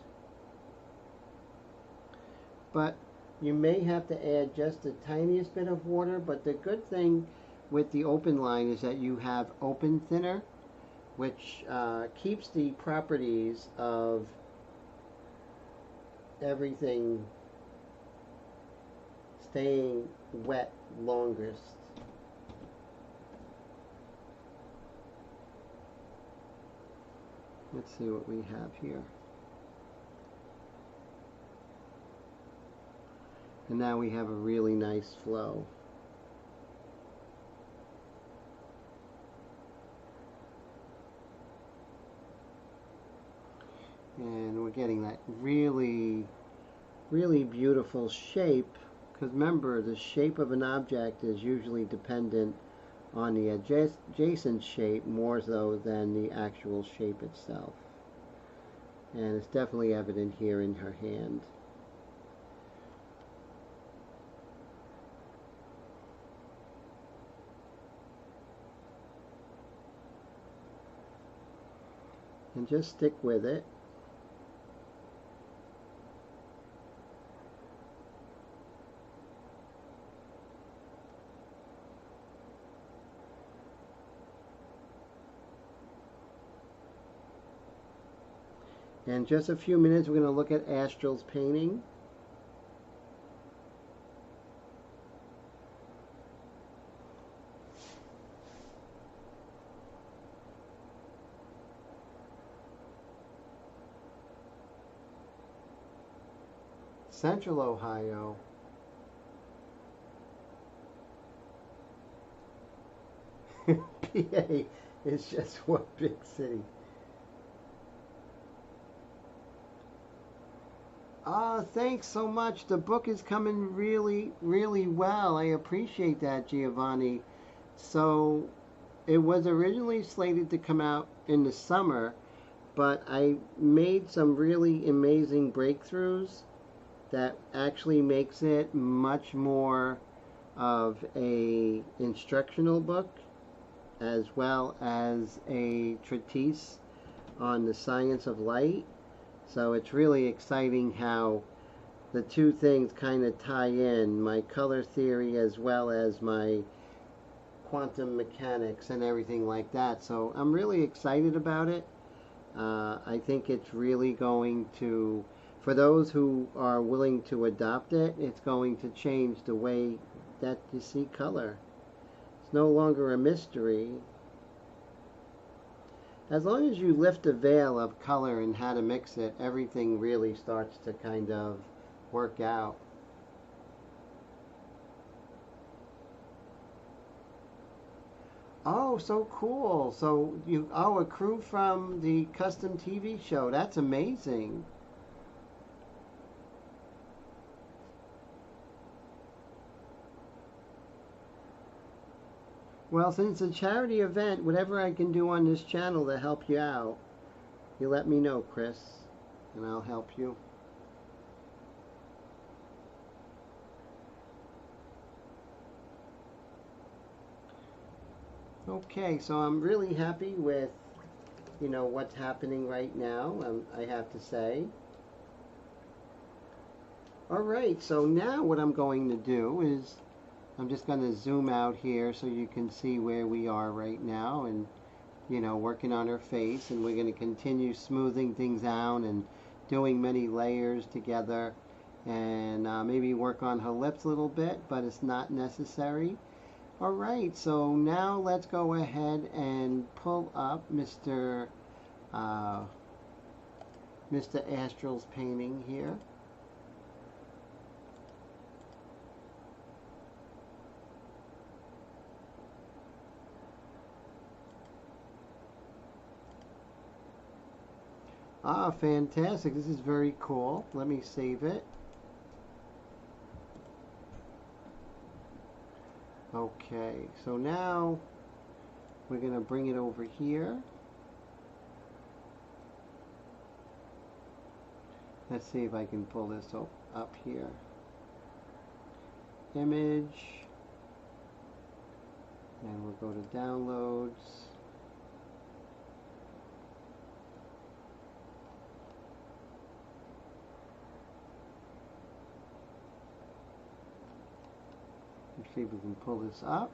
But you may have to add just the tiniest bit of water, but the good thing with the open line is that you have open thinner, which keeps the properties of everything staying wet longest. Let's see what we have here. And now we have a really nice flow. And we're getting that really, really beautiful shape, because remember, the shape of an object is usually dependent on the adjacent shape more so than the actual shape itself. And it's definitely evident here in her hand. And just stick with it. In just a few minutes, we're going to look at Astral's painting. Central Ohio. PA is just one big city. Thanks so much. The book is coming really, really well. I appreciate that, Giovanni. So, it was originally slated to come out in the summer, but I made some really amazing breakthroughs that actually makes it much more of a instructional book as well as a treatise on the science of light. So it's really exciting how the two things kind of tie in, my color theory as well as my quantum mechanics and everything like that. So I'm really excited about it. I think it's really going to, for those who are willing to adopt it, it's going to change the way that you see color. It's no longer a mystery. As long as you lift the veil of color and how to mix it, everything really starts to kind of work out. Oh, so cool. So a crew from the custom TV show. That's amazing. Well, since it's a charity event, whatever I can do on this channel to help you out, you let me know, Chris, and I'll help you. Okay, so I'm really happy with, what's happening right now, I have to say. Alright, so now what I'm going to do is I'm just going to zoom out here so you can see where we are right now, and working on her face, and we're going to continue smoothing things out and doing many layers together, and maybe work on her lips a little bit, but it's not necessary. Alright, so now let's go ahead and pull up Mr. Astral's painting here. Fantastic. This is very cool. Let me save it. Okay, so now we're going to bring it over here. Let's see if I can pull this up here. Image. And we'll go to downloads. Let's see if we can pull this up.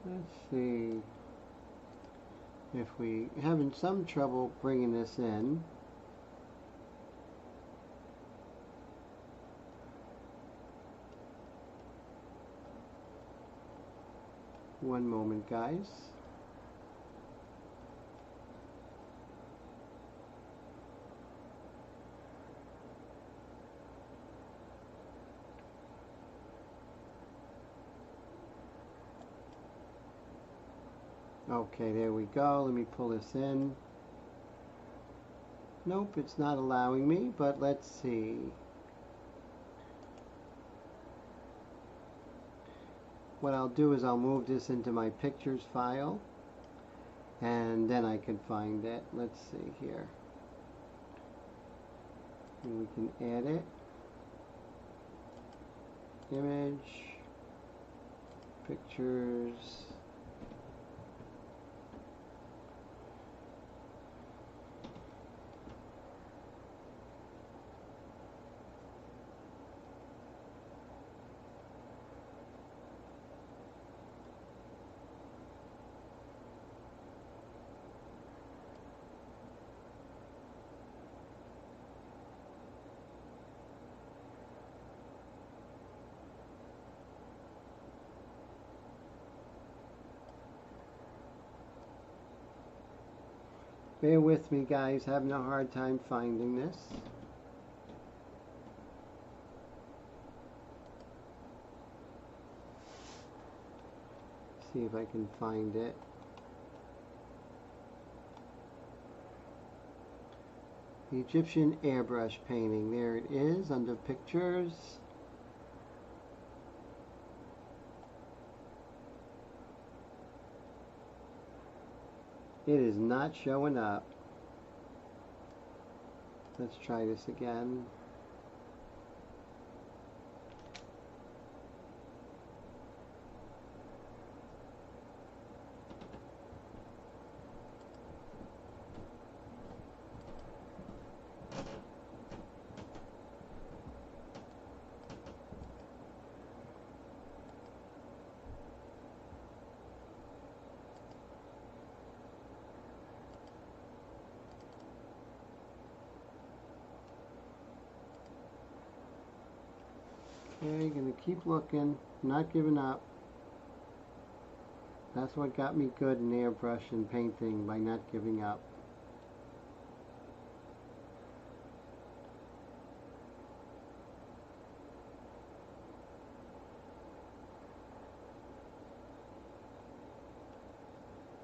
Let's see if we having some trouble bringing this in. One moment, guys. Okay, there we go. Let me pull this in. Nope, it's not allowing me, but let's see. What I'll do is I'll move this into my pictures file, and then I can find it. Let's see here. And we can add it. Image, pictures. Bear with me, guys, having a hard time finding this. See if I can find it. The Egyptian airbrush painting. There it is under pictures. It is not showing up. Let's try this again. Okay, gonna keep looking, not giving up. That's what got me good in airbrush and painting, by not giving up.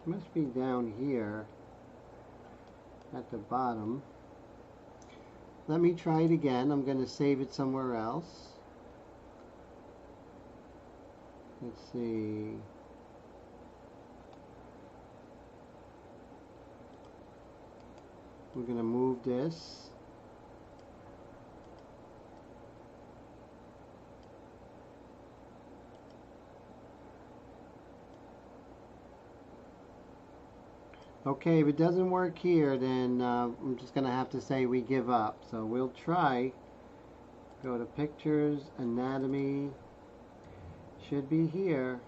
It must be down here at the bottom. Let me try it again. I'm gonna save it somewhere else. Let's see. We're going to move this. Okay, if it doesn't work here, then I'm just going to have to say we give up. So we'll try. Go to Pictures, Anatomy. Should be here.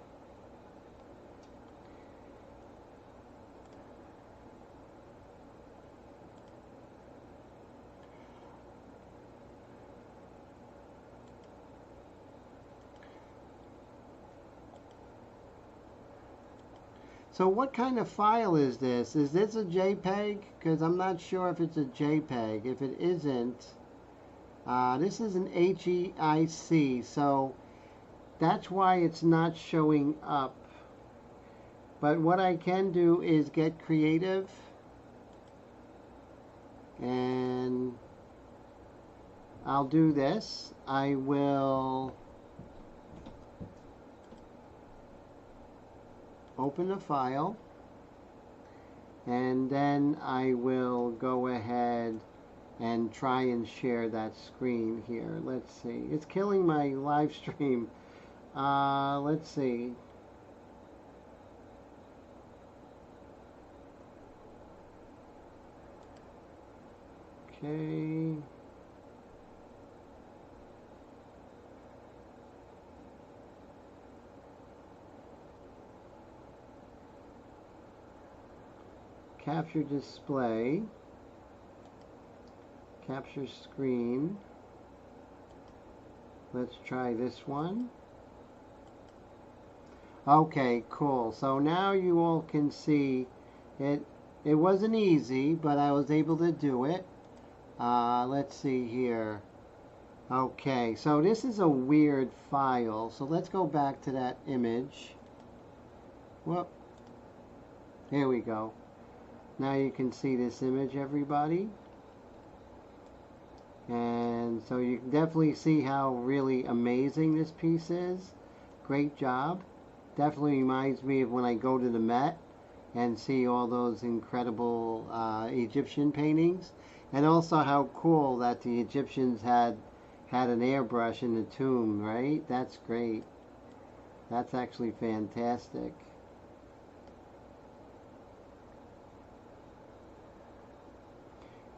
So what kind of file is this? Is this a JPEG? Because I'm not sure if it's a JPEG. If it isn't, this is an HEIC. So that's why it's not showing up But what I can do is get creative and I'll do this. I will open a file and then I will go ahead and try and share that screen here. Let's see. It's killing my live stream. Let's see. Okay. Capture display. Capture screen. Let's try this one. Okay, cool. So now you all can see it. It wasn't easy, but I was able to do it. Let's see here. Okay, so this is a weird file. So let's go back to that image. Whoop. Here we go. Now you can see this image, everybody. And so you can definitely see how really amazing this piece is. Great job. Definitely reminds me of when I go to the Met and see all those incredible Egyptian paintings. And also how cool that the Egyptians had an airbrush in the tomb, right? That's great. That's actually fantastic.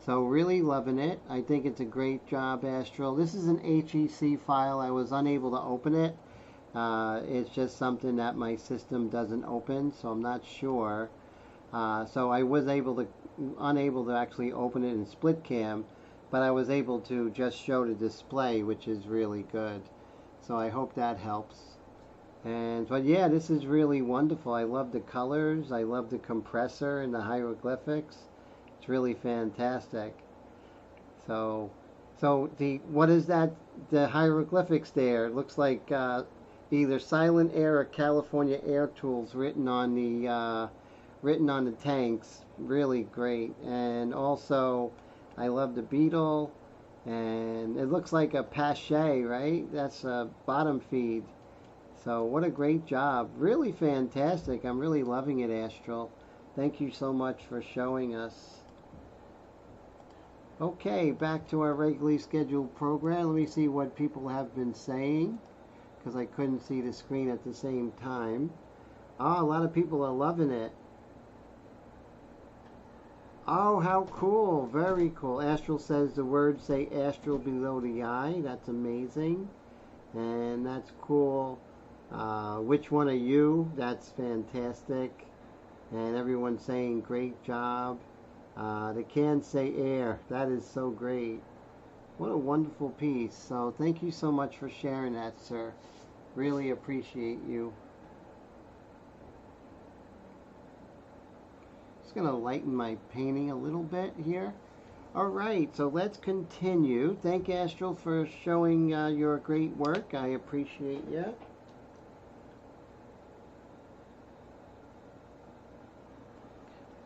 So really loving it. I think it's a great job, Astral. This is an HEC file. I was unable to open it. It's just something that my system doesn't open, so I'm not sure. So I was unable to actually open it in split cam, but I was able to just show the display, which is really good. So I hope that helps. But yeah, this is really wonderful. I love the colors. I love the compressor and the hieroglyphics. It's really fantastic. So what is that? The hieroglyphics there. It looks like either Silent Air or California Air Tools written on the tanks. Really great. And also, I love the beetle, and it looks like a pache, right? That's a bottom feed. So what a great job. Really fantastic. I'm really loving it, Astral. Thank you so much for showing us. Okay, back to our regularly scheduled program. Let me see what people have been saying, because I couldn't see the screen at the same time. Oh, a lot of people are loving it. Oh, how cool. Very cool. Astral says the words say astral below the eye. That's amazing. And that's cool. Which one are you? That's fantastic. And everyone's saying great job. They can say air. That is so great. What a wonderful piece. So thank you so much for sharing that, sir. Really appreciate you. Just going to lighten my painting a little bit here. All right, so let's continue. Thank Astral for showing your great work. I appreciate you.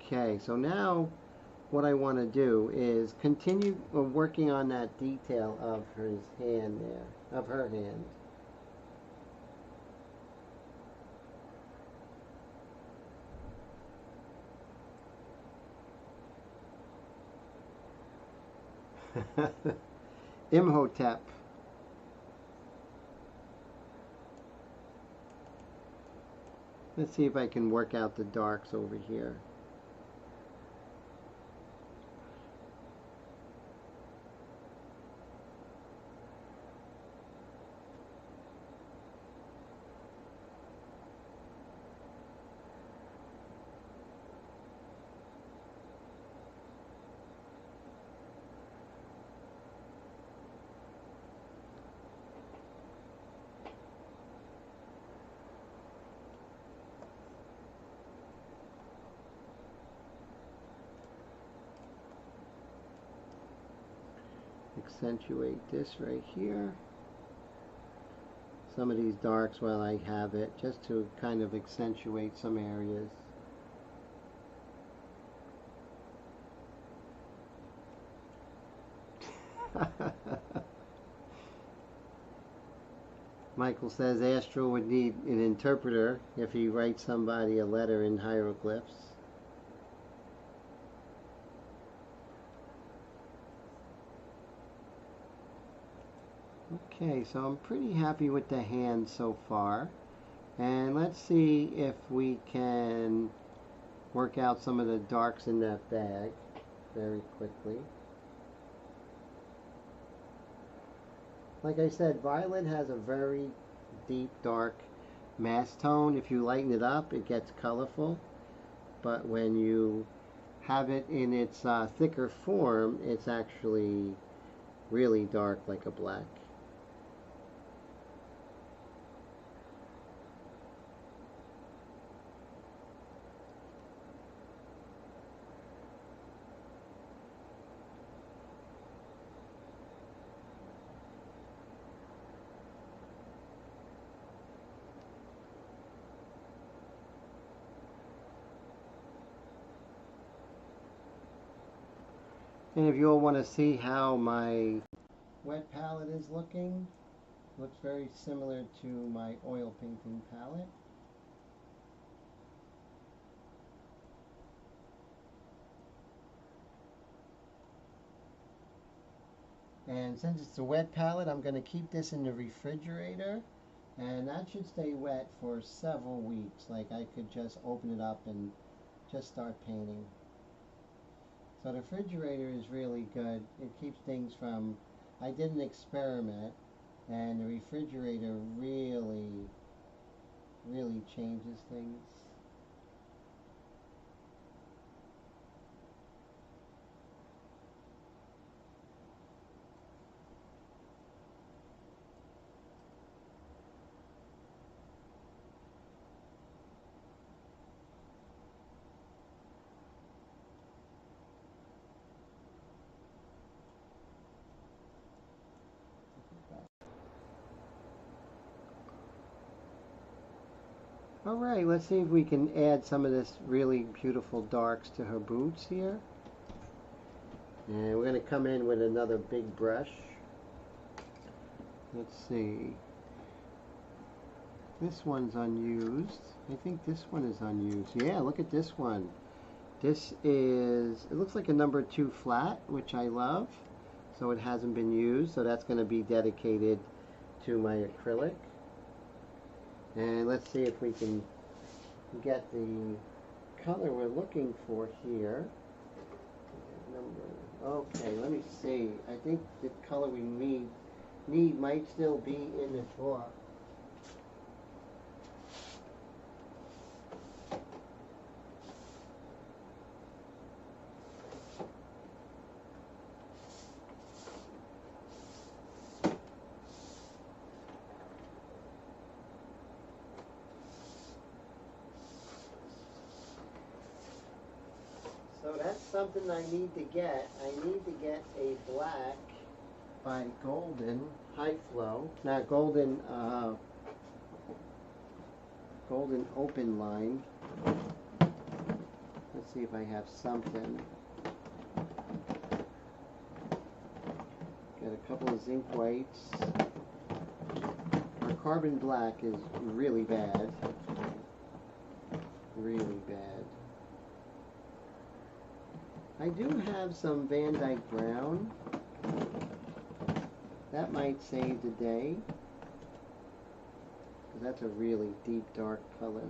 Okay, so now what I want to do is continue working on that detail of his hand there, of her hand. Imhotep. Let's see if I can work out the darks over here. Accentuate this right here. some of these darks while I have it, just to kind of accentuate some areas. Michael says Astral would need an interpreter if he writes somebody a letter in hieroglyphs. Okay, so I'm pretty happy with the hand so far. And let's see if we can work out some of the darks in that bag very quickly. Like I said, violet has a very deep, dark mass tone. If you lighten it up, it gets colorful. But when you have it in its thicker form, it's actually really dark, like a black. And if you all want to see how my wet palette is looking, it looks very similar to my oil painting palette. And since it's a wet palette, I'm going to keep this in the refrigerator, and that should stay wet for several weeks. Like, I could just open it up and just start painting. So the refrigerator is really good. It keeps things from, I did an experiment, and the refrigerator really changes things. Alright, let's see if we can add some of this really beautiful darks to her boots here. And we're going to come in with another big brush. Let's see. This one's unused. I think this one is unused. Yeah, look at this one. This is, it looks like a number 2 flat, which I love. So it hasn't been used, so that's going to be dedicated to my acrylic. And let's see if we can get the color we're looking for here. Okay, let me see. I think the color we need might still be in the drawer. So that's something I need to get. I need to get a black by Golden High Flow. Not Golden, Golden Open Line. Let's see if I have something. Got a couple of zinc whites. Our carbon black is really bad. Really bad. I do have some Van Dyke Brown. That might save the day, because that's a really deep, dark color.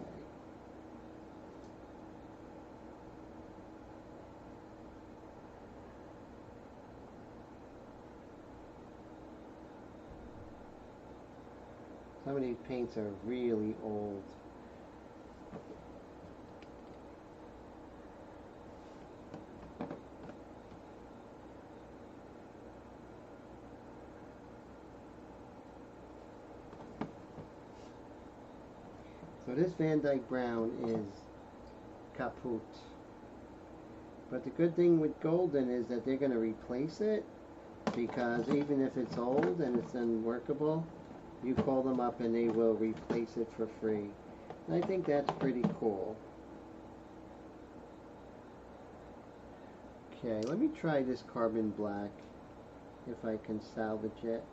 Okay. Some of these paints are really old. So this Van Dyke Brown is kaput. But the good thing with Golden is that they're going to replace it, because even if it's old and it's unworkable, you call them up and they will replace it for free. And I think that's pretty cool. Okay, let me try this carbon black, if I can salvage it.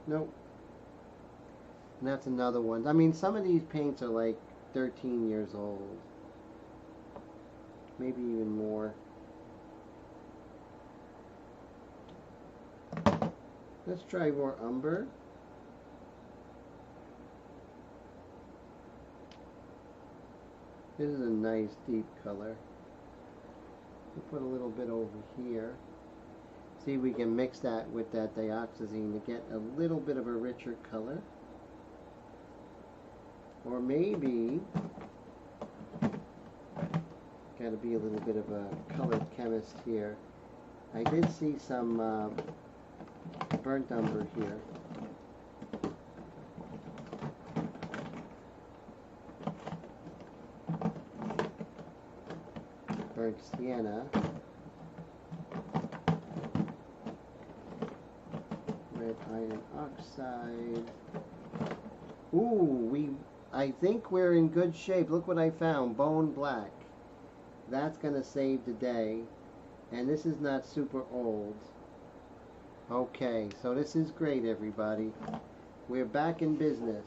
Nope. And that's another one. I mean, some of these paints are like 13 years old. Maybe even more. Let's try more umber. This is a nice deep color. We'll put a little bit over here. See, we can mix that with that dioxazine to get a little bit of a richer color. Or maybe, got to be a little bit of a colored chemist here. I did see some burnt umber here. Burnt sienna. Red iron oxide. Ooh, I think we're in good shape. Look what I found, bone black. That's gonna save the day. And this is not super old. Okay, so this is great, everybody. We're back in business.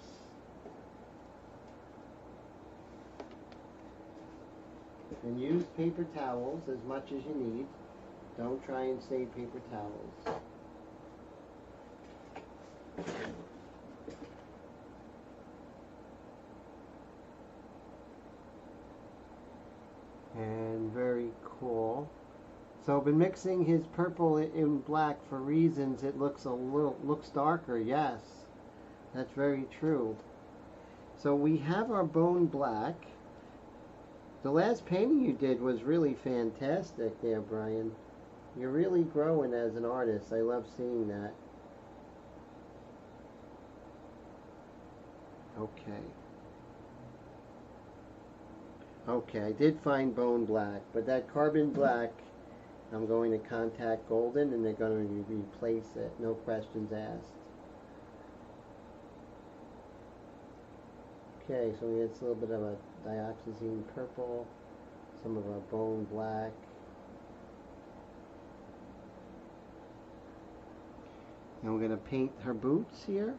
And use paper towels as much as you need. Don't try and save paper towels. And very cool. So I've been mixing his purple in black for reasons it looks looks darker. Yes, that's very true. So we have our bone black. The last painting you did was really fantastic there, Brian. You're really growing as an artist. I love seeing that. Okay. Okay, I did find bone black, but that carbon black, I'm going to contact Golden and they're going to replace it. No questions asked. Okay, so we get a little bit of a dioxazine purple, some of our bone black. And we're going to paint her boots here.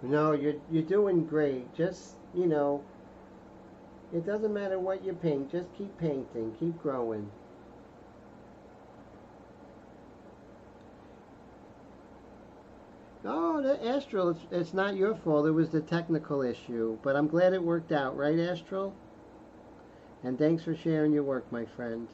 No, you're doing great. Just, you know, it doesn't matter what you paint. Just keep painting. Keep growing. Oh, the Astral, it's not your fault. It was the technical issue. But I'm glad it worked out, right, Astral? And thanks for sharing your work, my friend.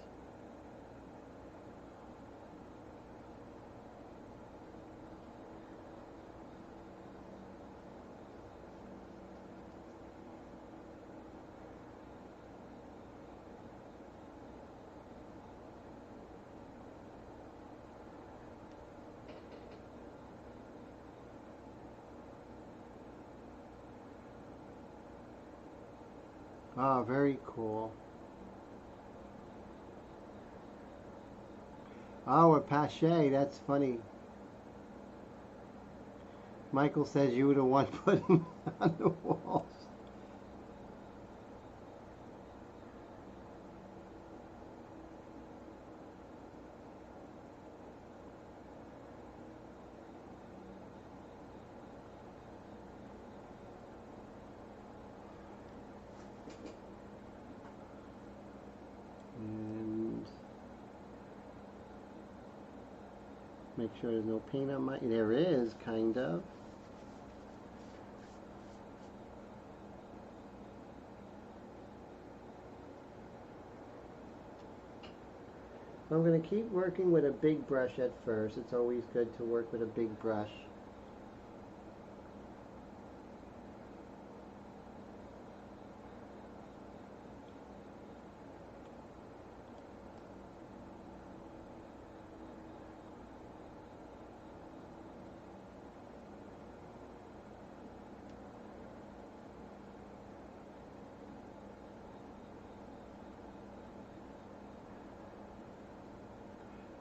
Oh, very cool. Oh, a Pache, that's funny. Michael says you were the one putting on the walls. And make sure there's no paint on my, there is, kind of. So I'm going to keep working with a big brush at first. It's always good to work with a big brush.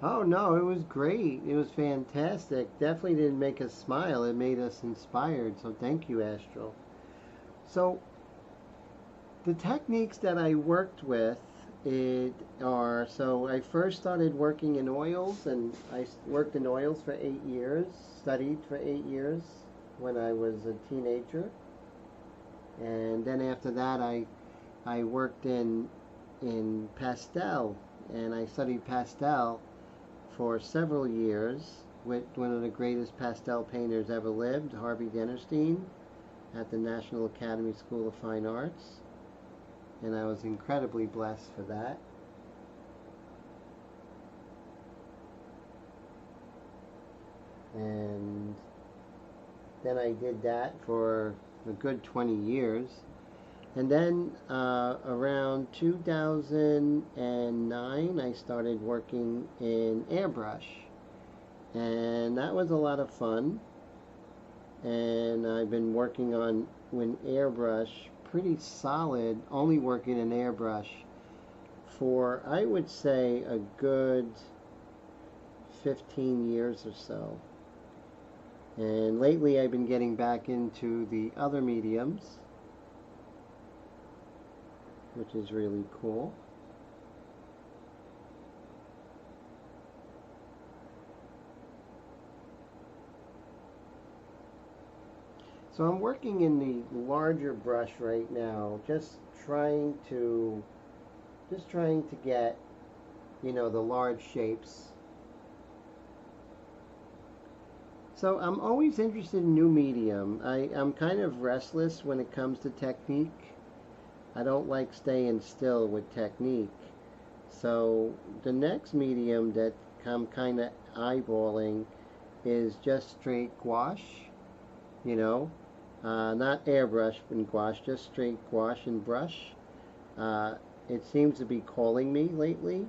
Oh no, it was great. It was fantastic. Definitely didn't make us smile. It made us inspired. So thank you, Astral. So the techniques that I worked with so I first started working in oils, and I worked in oils for 8 years, studied for 8 years when I was a teenager. And then after that I worked in pastel, and I studied pastel for several years with one of the greatest pastel painters ever lived, Harvey Dennerstein, at the National Academy School of Fine Arts. And I was incredibly blessed for that. And then I did that for a good 20 years. And then around 2009, I started working in Airbrush. And that was a lot of fun. And I've been working on with Airbrush pretty solid, only working in Airbrush for, I would say, a good 15 years or so. And lately I've been getting back into the other mediums, which is really cool. So I'm working in the larger brush right now, just trying to get, the large shapes. So I'm always interested in new medium. I'm kind of restless when it comes to technique. I don't like staying still with technique. So the next medium that I'm kind of eyeballing is just straight gouache, not airbrush and gouache, just straight gouache and brush. It seems to be calling me lately.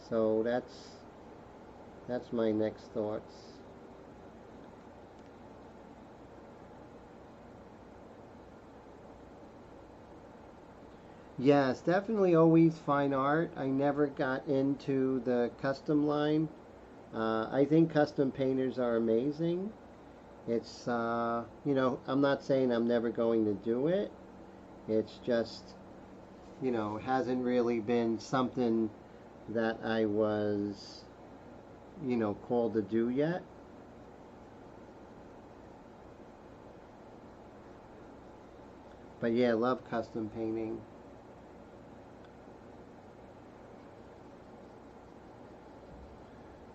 So that's my next thoughts. Yes, definitely always fine art. I never got into the custom line. I think custom painters are amazing. It's, I'm not saying I'm never going to do it. It's just, it hasn't really been something that I was, called to do yet. But yeah, I love custom painting.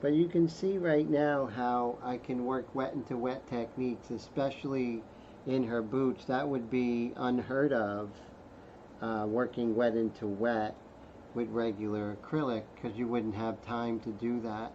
But you can see right now how I can work wet into wet techniques, especially in her boots. That would be unheard of, working wet into wet with regular acrylic, because you wouldn't have time to do that.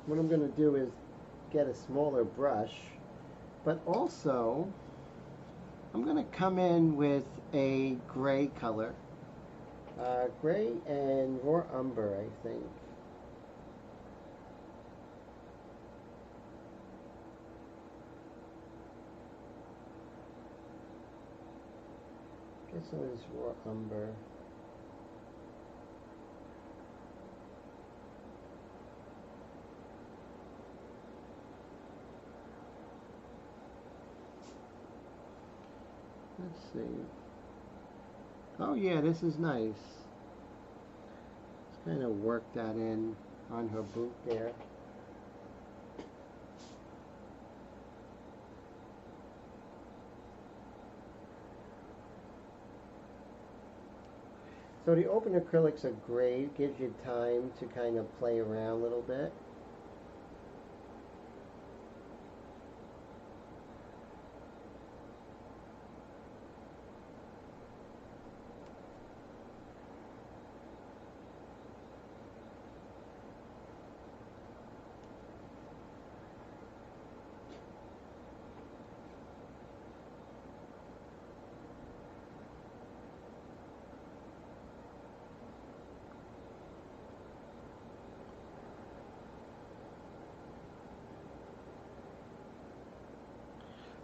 What I'm going to do is get a smaller brush, but also I'm going to come in with a gray color. Gray and raw umber, I think. Guess it was raw umber. Let's see. Oh yeah, this is nice. Let's kind of work that in on her boot there. So the open acrylics are great, gives you time to kind of play around a little bit.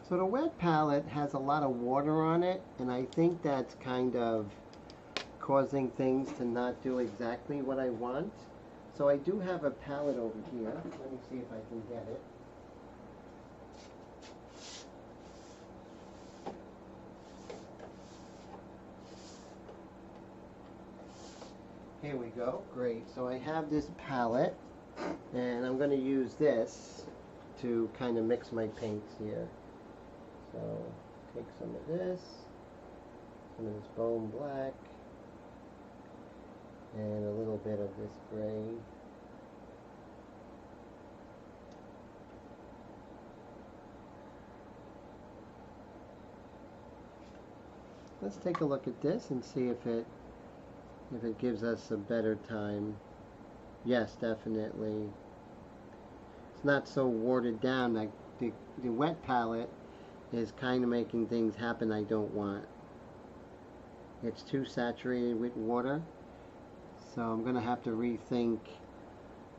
So the wet palette has a lot of water on it, and I think that's kind of causing things to not do exactly what I want. So I do have a palette over here. Let me see if I can get it. Here we go. Great. So I have this palette, and I'm going to use this to kind of mix my paints here. So take some of this bone black, and a little bit of this gray. Let's take a look at this and see if it gives us a better time. Yes, definitely. It's not so watered down. Like the wet palette is kind of making things happen I don't want. It's too saturated with water, so I'm going to have to rethink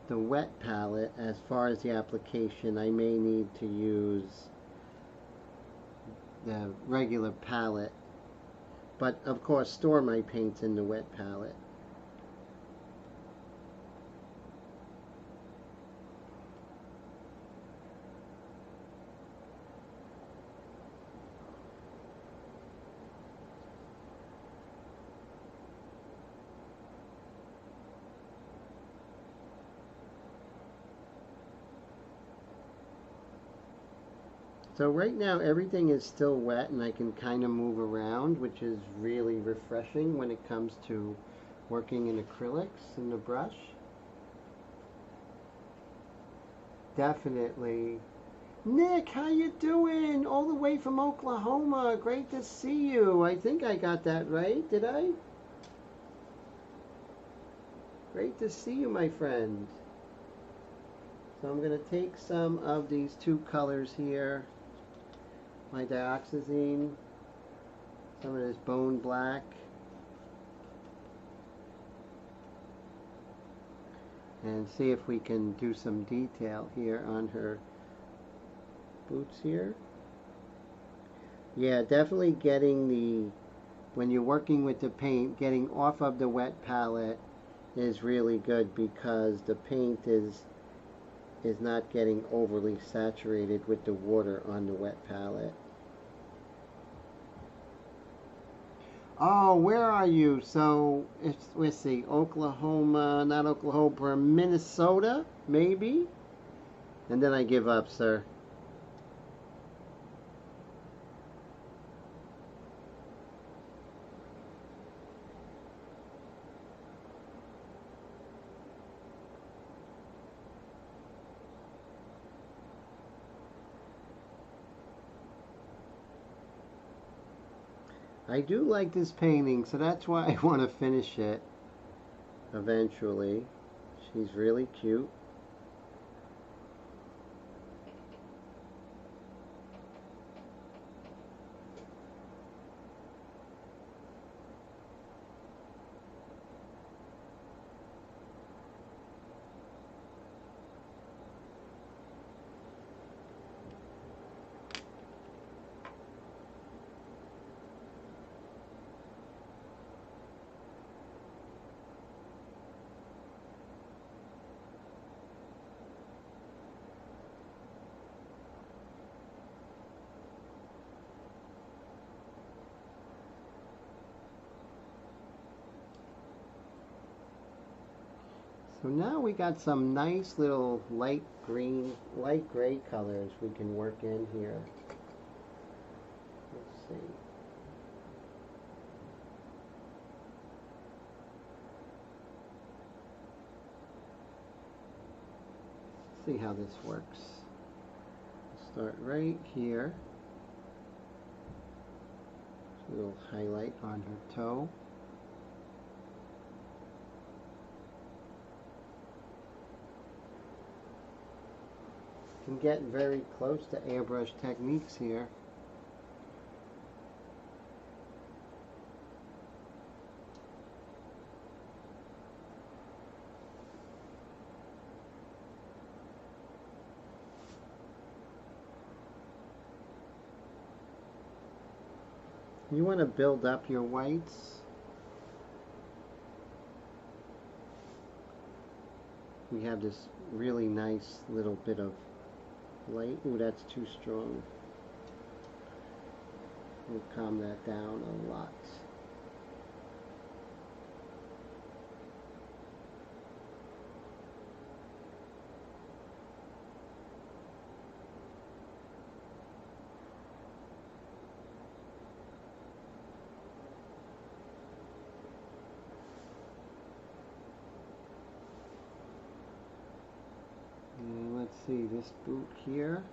the wet palette. As far as the application, I may need to use the regular palette, but of course store my paints in the wet palette. So right now everything is still wet and I can kind of move around, which is really refreshing when it comes to working in acrylics in the brush. Definitely. Nick, how you doing? All the way from Oklahoma. Great to see you. I think I got that right. Did I? Great to see you, my friend. So I'm going to take some of these two colors here. My dioxazine, some of this bone black, and see if we can do some detail here on her boots here. Yeah, definitely getting when you're working with the paint, getting off of the wet palette is really good because the paint is not getting overly saturated with the water on the wet palette. Oh, where are you? So, let's see, Oklahoma, not Oklahoma, Minnesota, maybe? And then I give up, sir. I do like this painting, so that's why I want to finish it eventually. She's really cute. So now we got some nice little light green, light gray colors we can work in here. Let's see. see how this works. Start right here. A little highlight on her toe. Can get very close to airbrush techniques here. You want to build up your whites. We have this really nice little bit of light. Ooh, that's too strong. We'll calm that down a lot. And let's see, this boot here.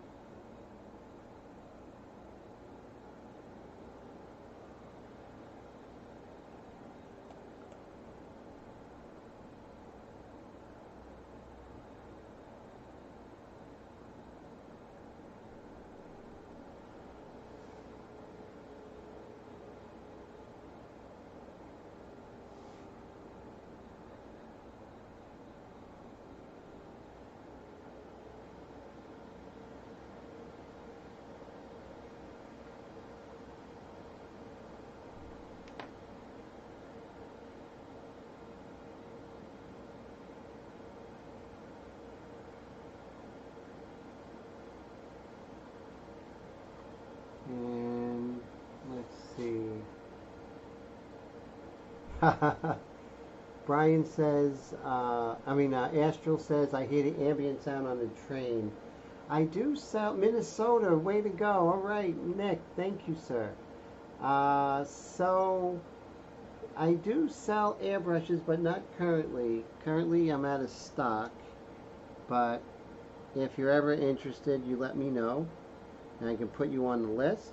And let's see. Brian says, Astral says, I hear the ambient sound on the train. I do sell Minnesota. Way to go. All right, Nick. Thank you, sir. So I do sell airbrushes, but not currently. Currently, I'm out of stock. But if you're ever interested, you let me know, and I can put you on the list.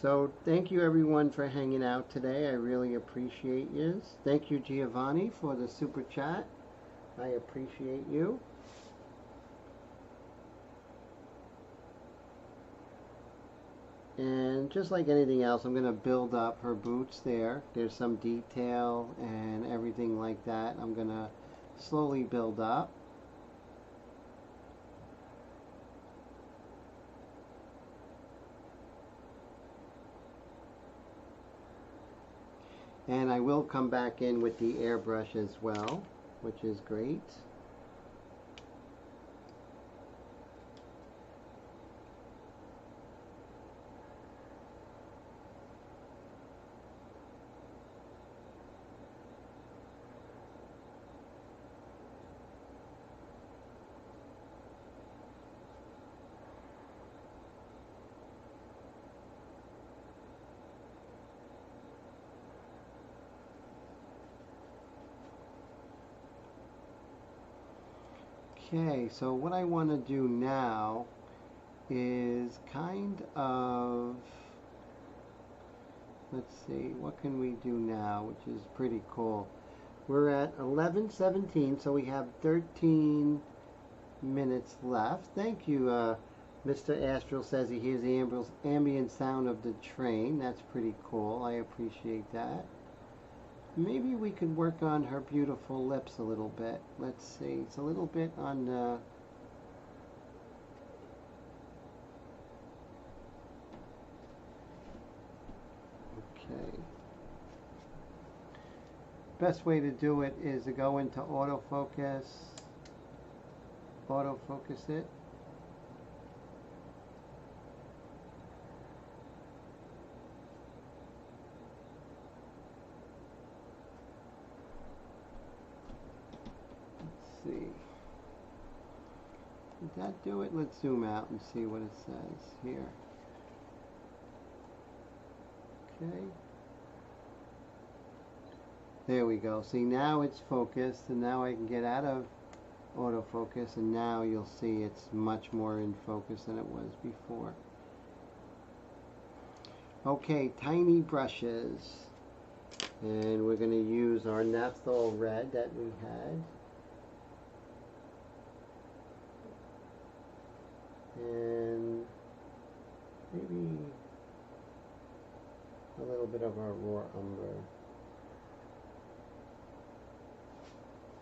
So thank you everyone for hanging out today. I really appreciate you. Thank you Giovanni for the super chat. I appreciate you. And just like anything else, I'm going to build up her boots there. There's some detail and everything like that. I'm going to slowly build up. And I will come back in with the airbrush as well, which is great. Okay, so what I want to do now is kind of, let's see, what can we do now, which is pretty cool. We're at 11:17, so we have 13 minutes left. Thank you, Mr. Astral says he hears the ambient sound of the train. That's pretty cool. I appreciate that. Maybe we could work on her beautiful lips a little bit. Let's see. It's a little bit on the... best way to do it is to go into autofocus it. Let's see. Did that do it? Let's zoom out and see what it says here. Okay. There we go. See, now it's focused, and now I can get out of autofocus, and now you'll see it's much more in focus than it was before. Okay, tiny brushes. And we're going to use our Naphthol red that we had. And maybe a little bit of our raw umber.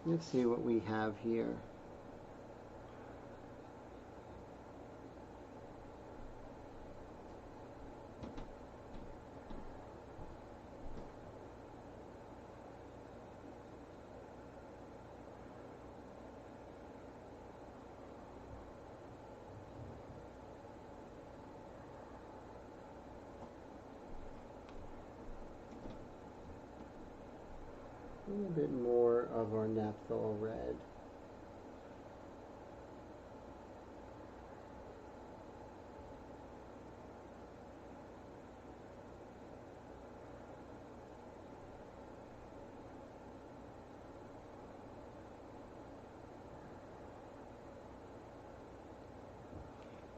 Let's see what we have here. A little bit more of our Naphthol red.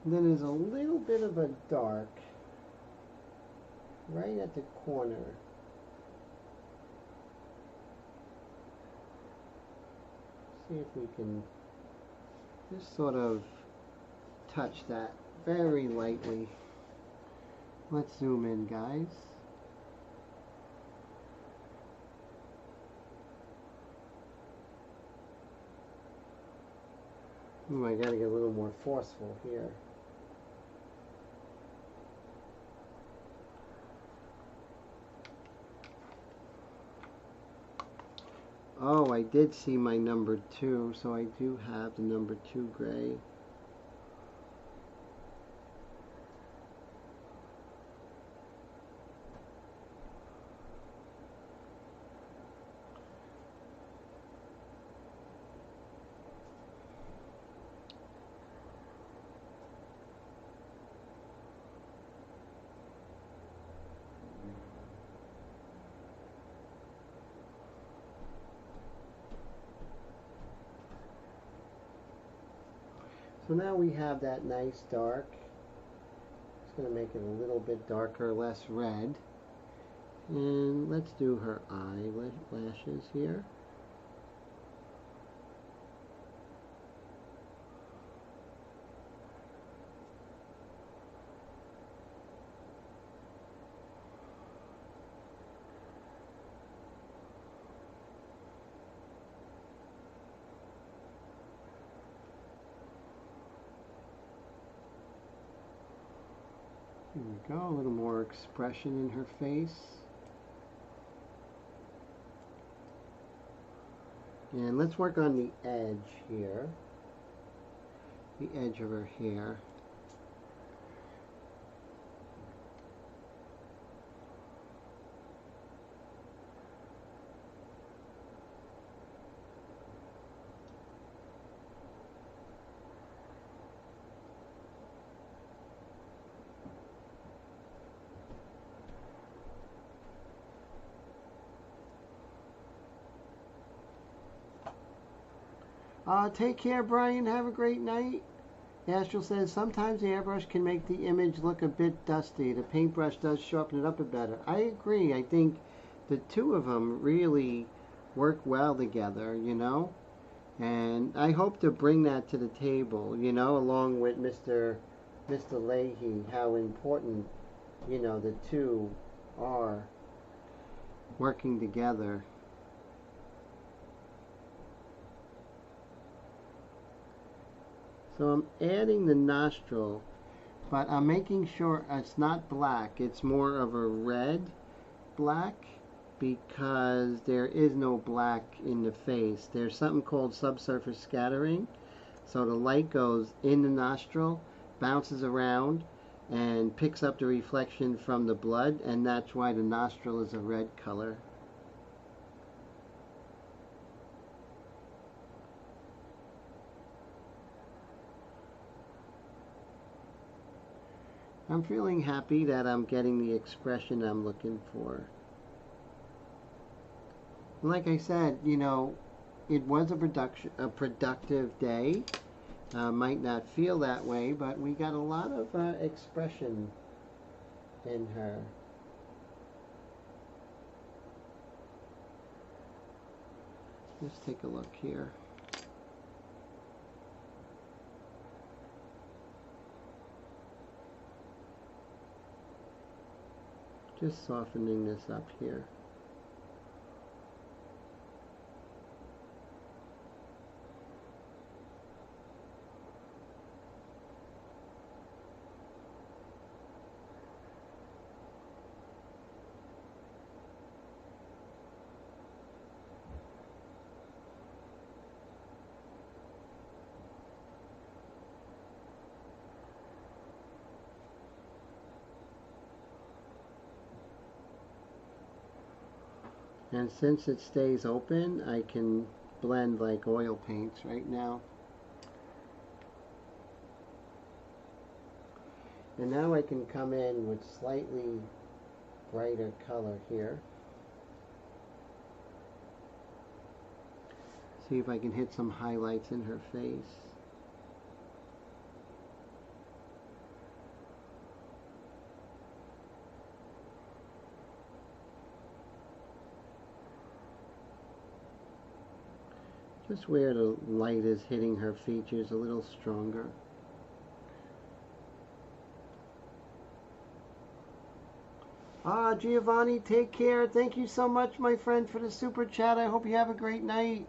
And then there's a little bit of a dark right at the corner. See if we can just sort of touch that very lightly. Let's zoom in, guys. Ooh, I gotta get a little more forceful here. Oh, I did see my number 2, so I do have the number 2 gray. So now we have that nice dark. Just going to make it a little bit darker, less red. And let's do her eyelashes here. There we go, a little more expression in her face. And let's work on the edge here, the edge of her hair. Take care, Brian. Have a great night. Astral says, sometimes the airbrush can make the image look a bit dusty. The paintbrush does sharpen it up a better. I agree. I think the two of them really work well together, you know. And I hope to bring that to the table, you know, along with Mr. Leahy, how important, you know, the two are working together. So I'm adding the nostril, but I'm making sure it's not black. It's more of a red black, because there is no black in the face. There's something called subsurface scattering. So the light goes in the nostril, bounces around, and picks up the reflection from the blood, and that's why the nostril is a red color. I'm feeling happy that I'm getting the expression I'm looking for. And like I said, you know, it was a productive day. Might not feel that way, but we got a lot of expression in her. Let's take a look here. Just softening this up here. And since it stays open, I can blend like oil paints right now. And now I can come in with slightly brighter color here. See if I can hit some highlights in her face. Just where the light is hitting her features a little stronger. Giovanni, take care. Thank you so much, my friend, for the super chat. I hope you have a great night.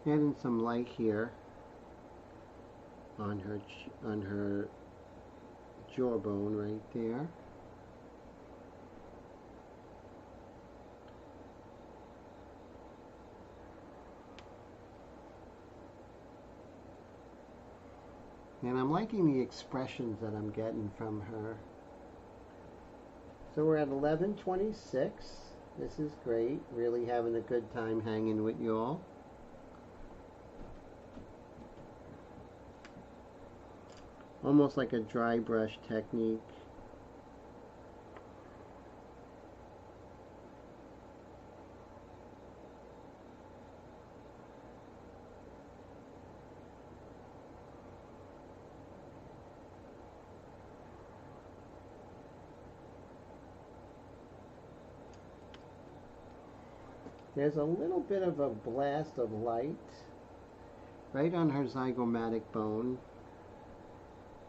Adding some light here on her jawbone right there. And I'm liking the expressions that I'm getting from her. So we're at 11:26. This is great. Really having a good time hanging with you all. Almost like a dry brush technique. There's a little bit of a blast of light right on her zygomatic bone.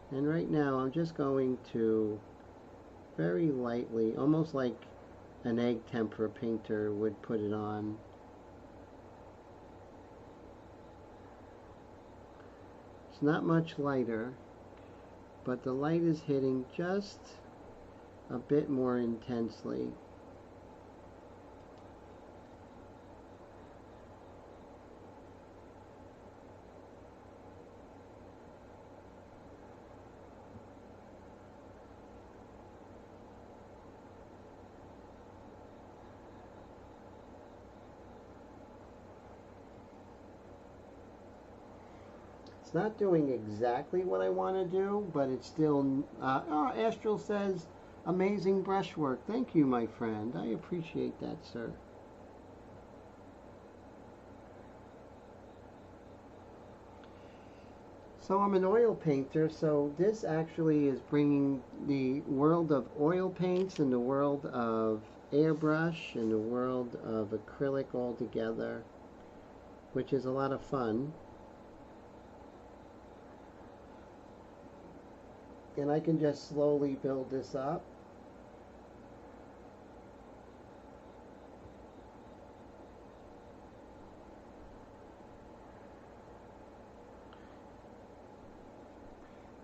And right now I'm just going to very lightly, almost like an egg tempera painter would put it on. It's not much lighter, but the light is hitting just a bit more intensely. It's not doing exactly what I want to do, but it's still, Astral says, amazing brushwork. Thank you, my friend. I appreciate that, sir. So I'm an oil painter, so this actually is bringing the world of oil paints and the world of airbrush and the world of acrylic all together, which is a lot of fun. And I can just slowly build this up.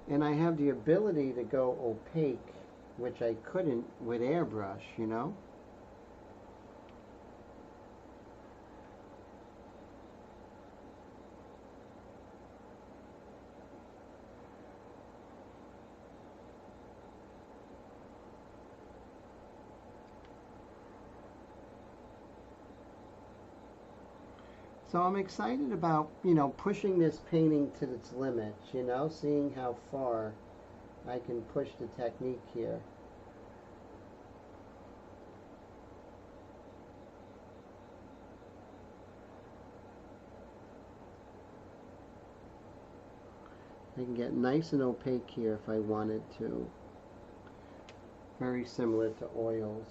And I have the ability to go opaque, which I couldn't with airbrush, you know? So I'm excited about, pushing this painting to its limits, seeing how far I can push the technique here. I can get nice and opaque here if I wanted to. Very similar to oils.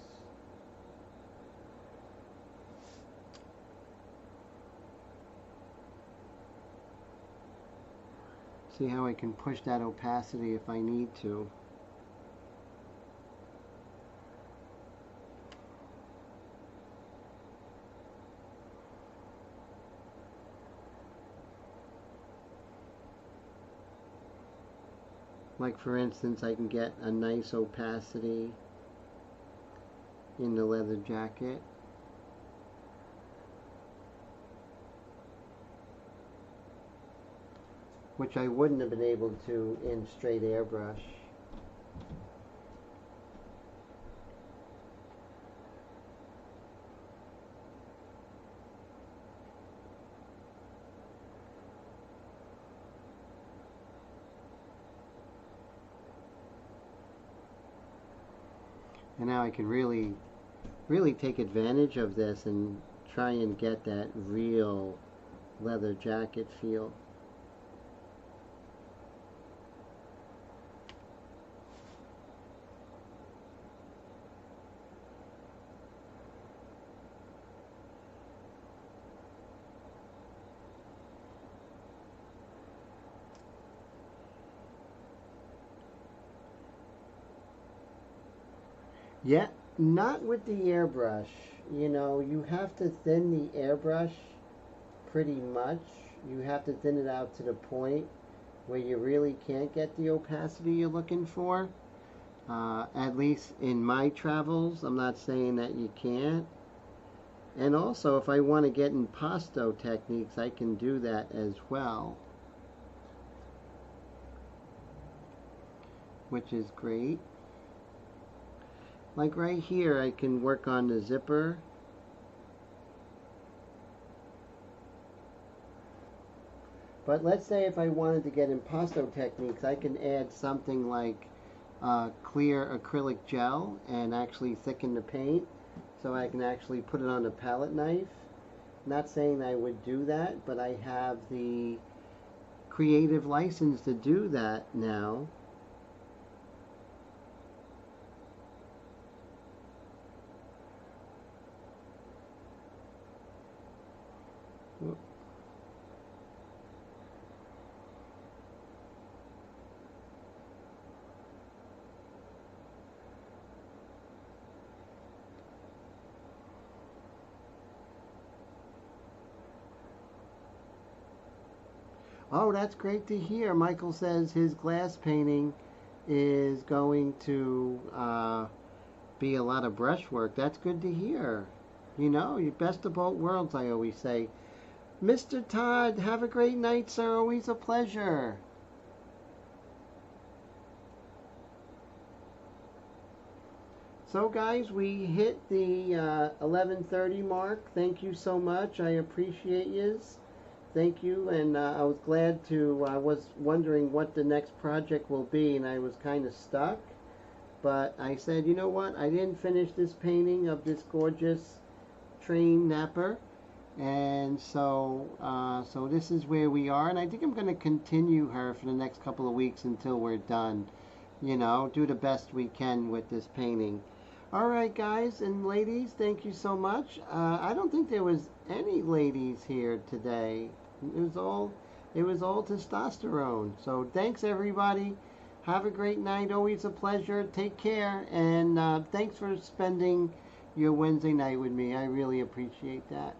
See how I can push that opacity if I need to. Like for instance, I can get a nice opacity in the leather jacket. Which I wouldn't have been able to in straight airbrush. And now I can really take advantage of this and try and get that real leather jacket feel. Yeah, not with the airbrush. You have to thin the airbrush pretty much. You have to thin it out to the point where you really can't get the opacity you're looking for. At least in my travels, I'm not saying that you can't. And also, if I want to get impasto techniques, I can do that as well, which is great. Like right here, I can work on the zipper. But let's say if I wanted to get impasto techniques, I can add something like clear acrylic gel and actually thicken the paint so I can actually put it on a palette knife. Not saying I would do that, but I have the creative license to do that now. Oh, that's great to hear. Michael says his glass painting is going to be a lot of brushwork. That's good to hear. You best of both worlds, I always say. Mr. Todd, have a great night, sir. Always a pleasure. So guys, we hit the 11:30 mark. Thank you so much. I appreciate yous. Thank you, and I was glad to, I was wondering what the next project will be, and I was kind of stuck. But I said, you know what, I didn't finish this painting of this gorgeous train napper, And so, so this is where we are, and I think I'm going to continue her for the next couple of weeks until we're done. You know, do the best we can with this painting. All right, guys and ladies, thank you so much. I don't think there was any ladies here today. It was all testosterone. So thanks, everybody. Have a great night. Always a pleasure. Take care, and thanks for spending your Wednesday night with me. I really appreciate that.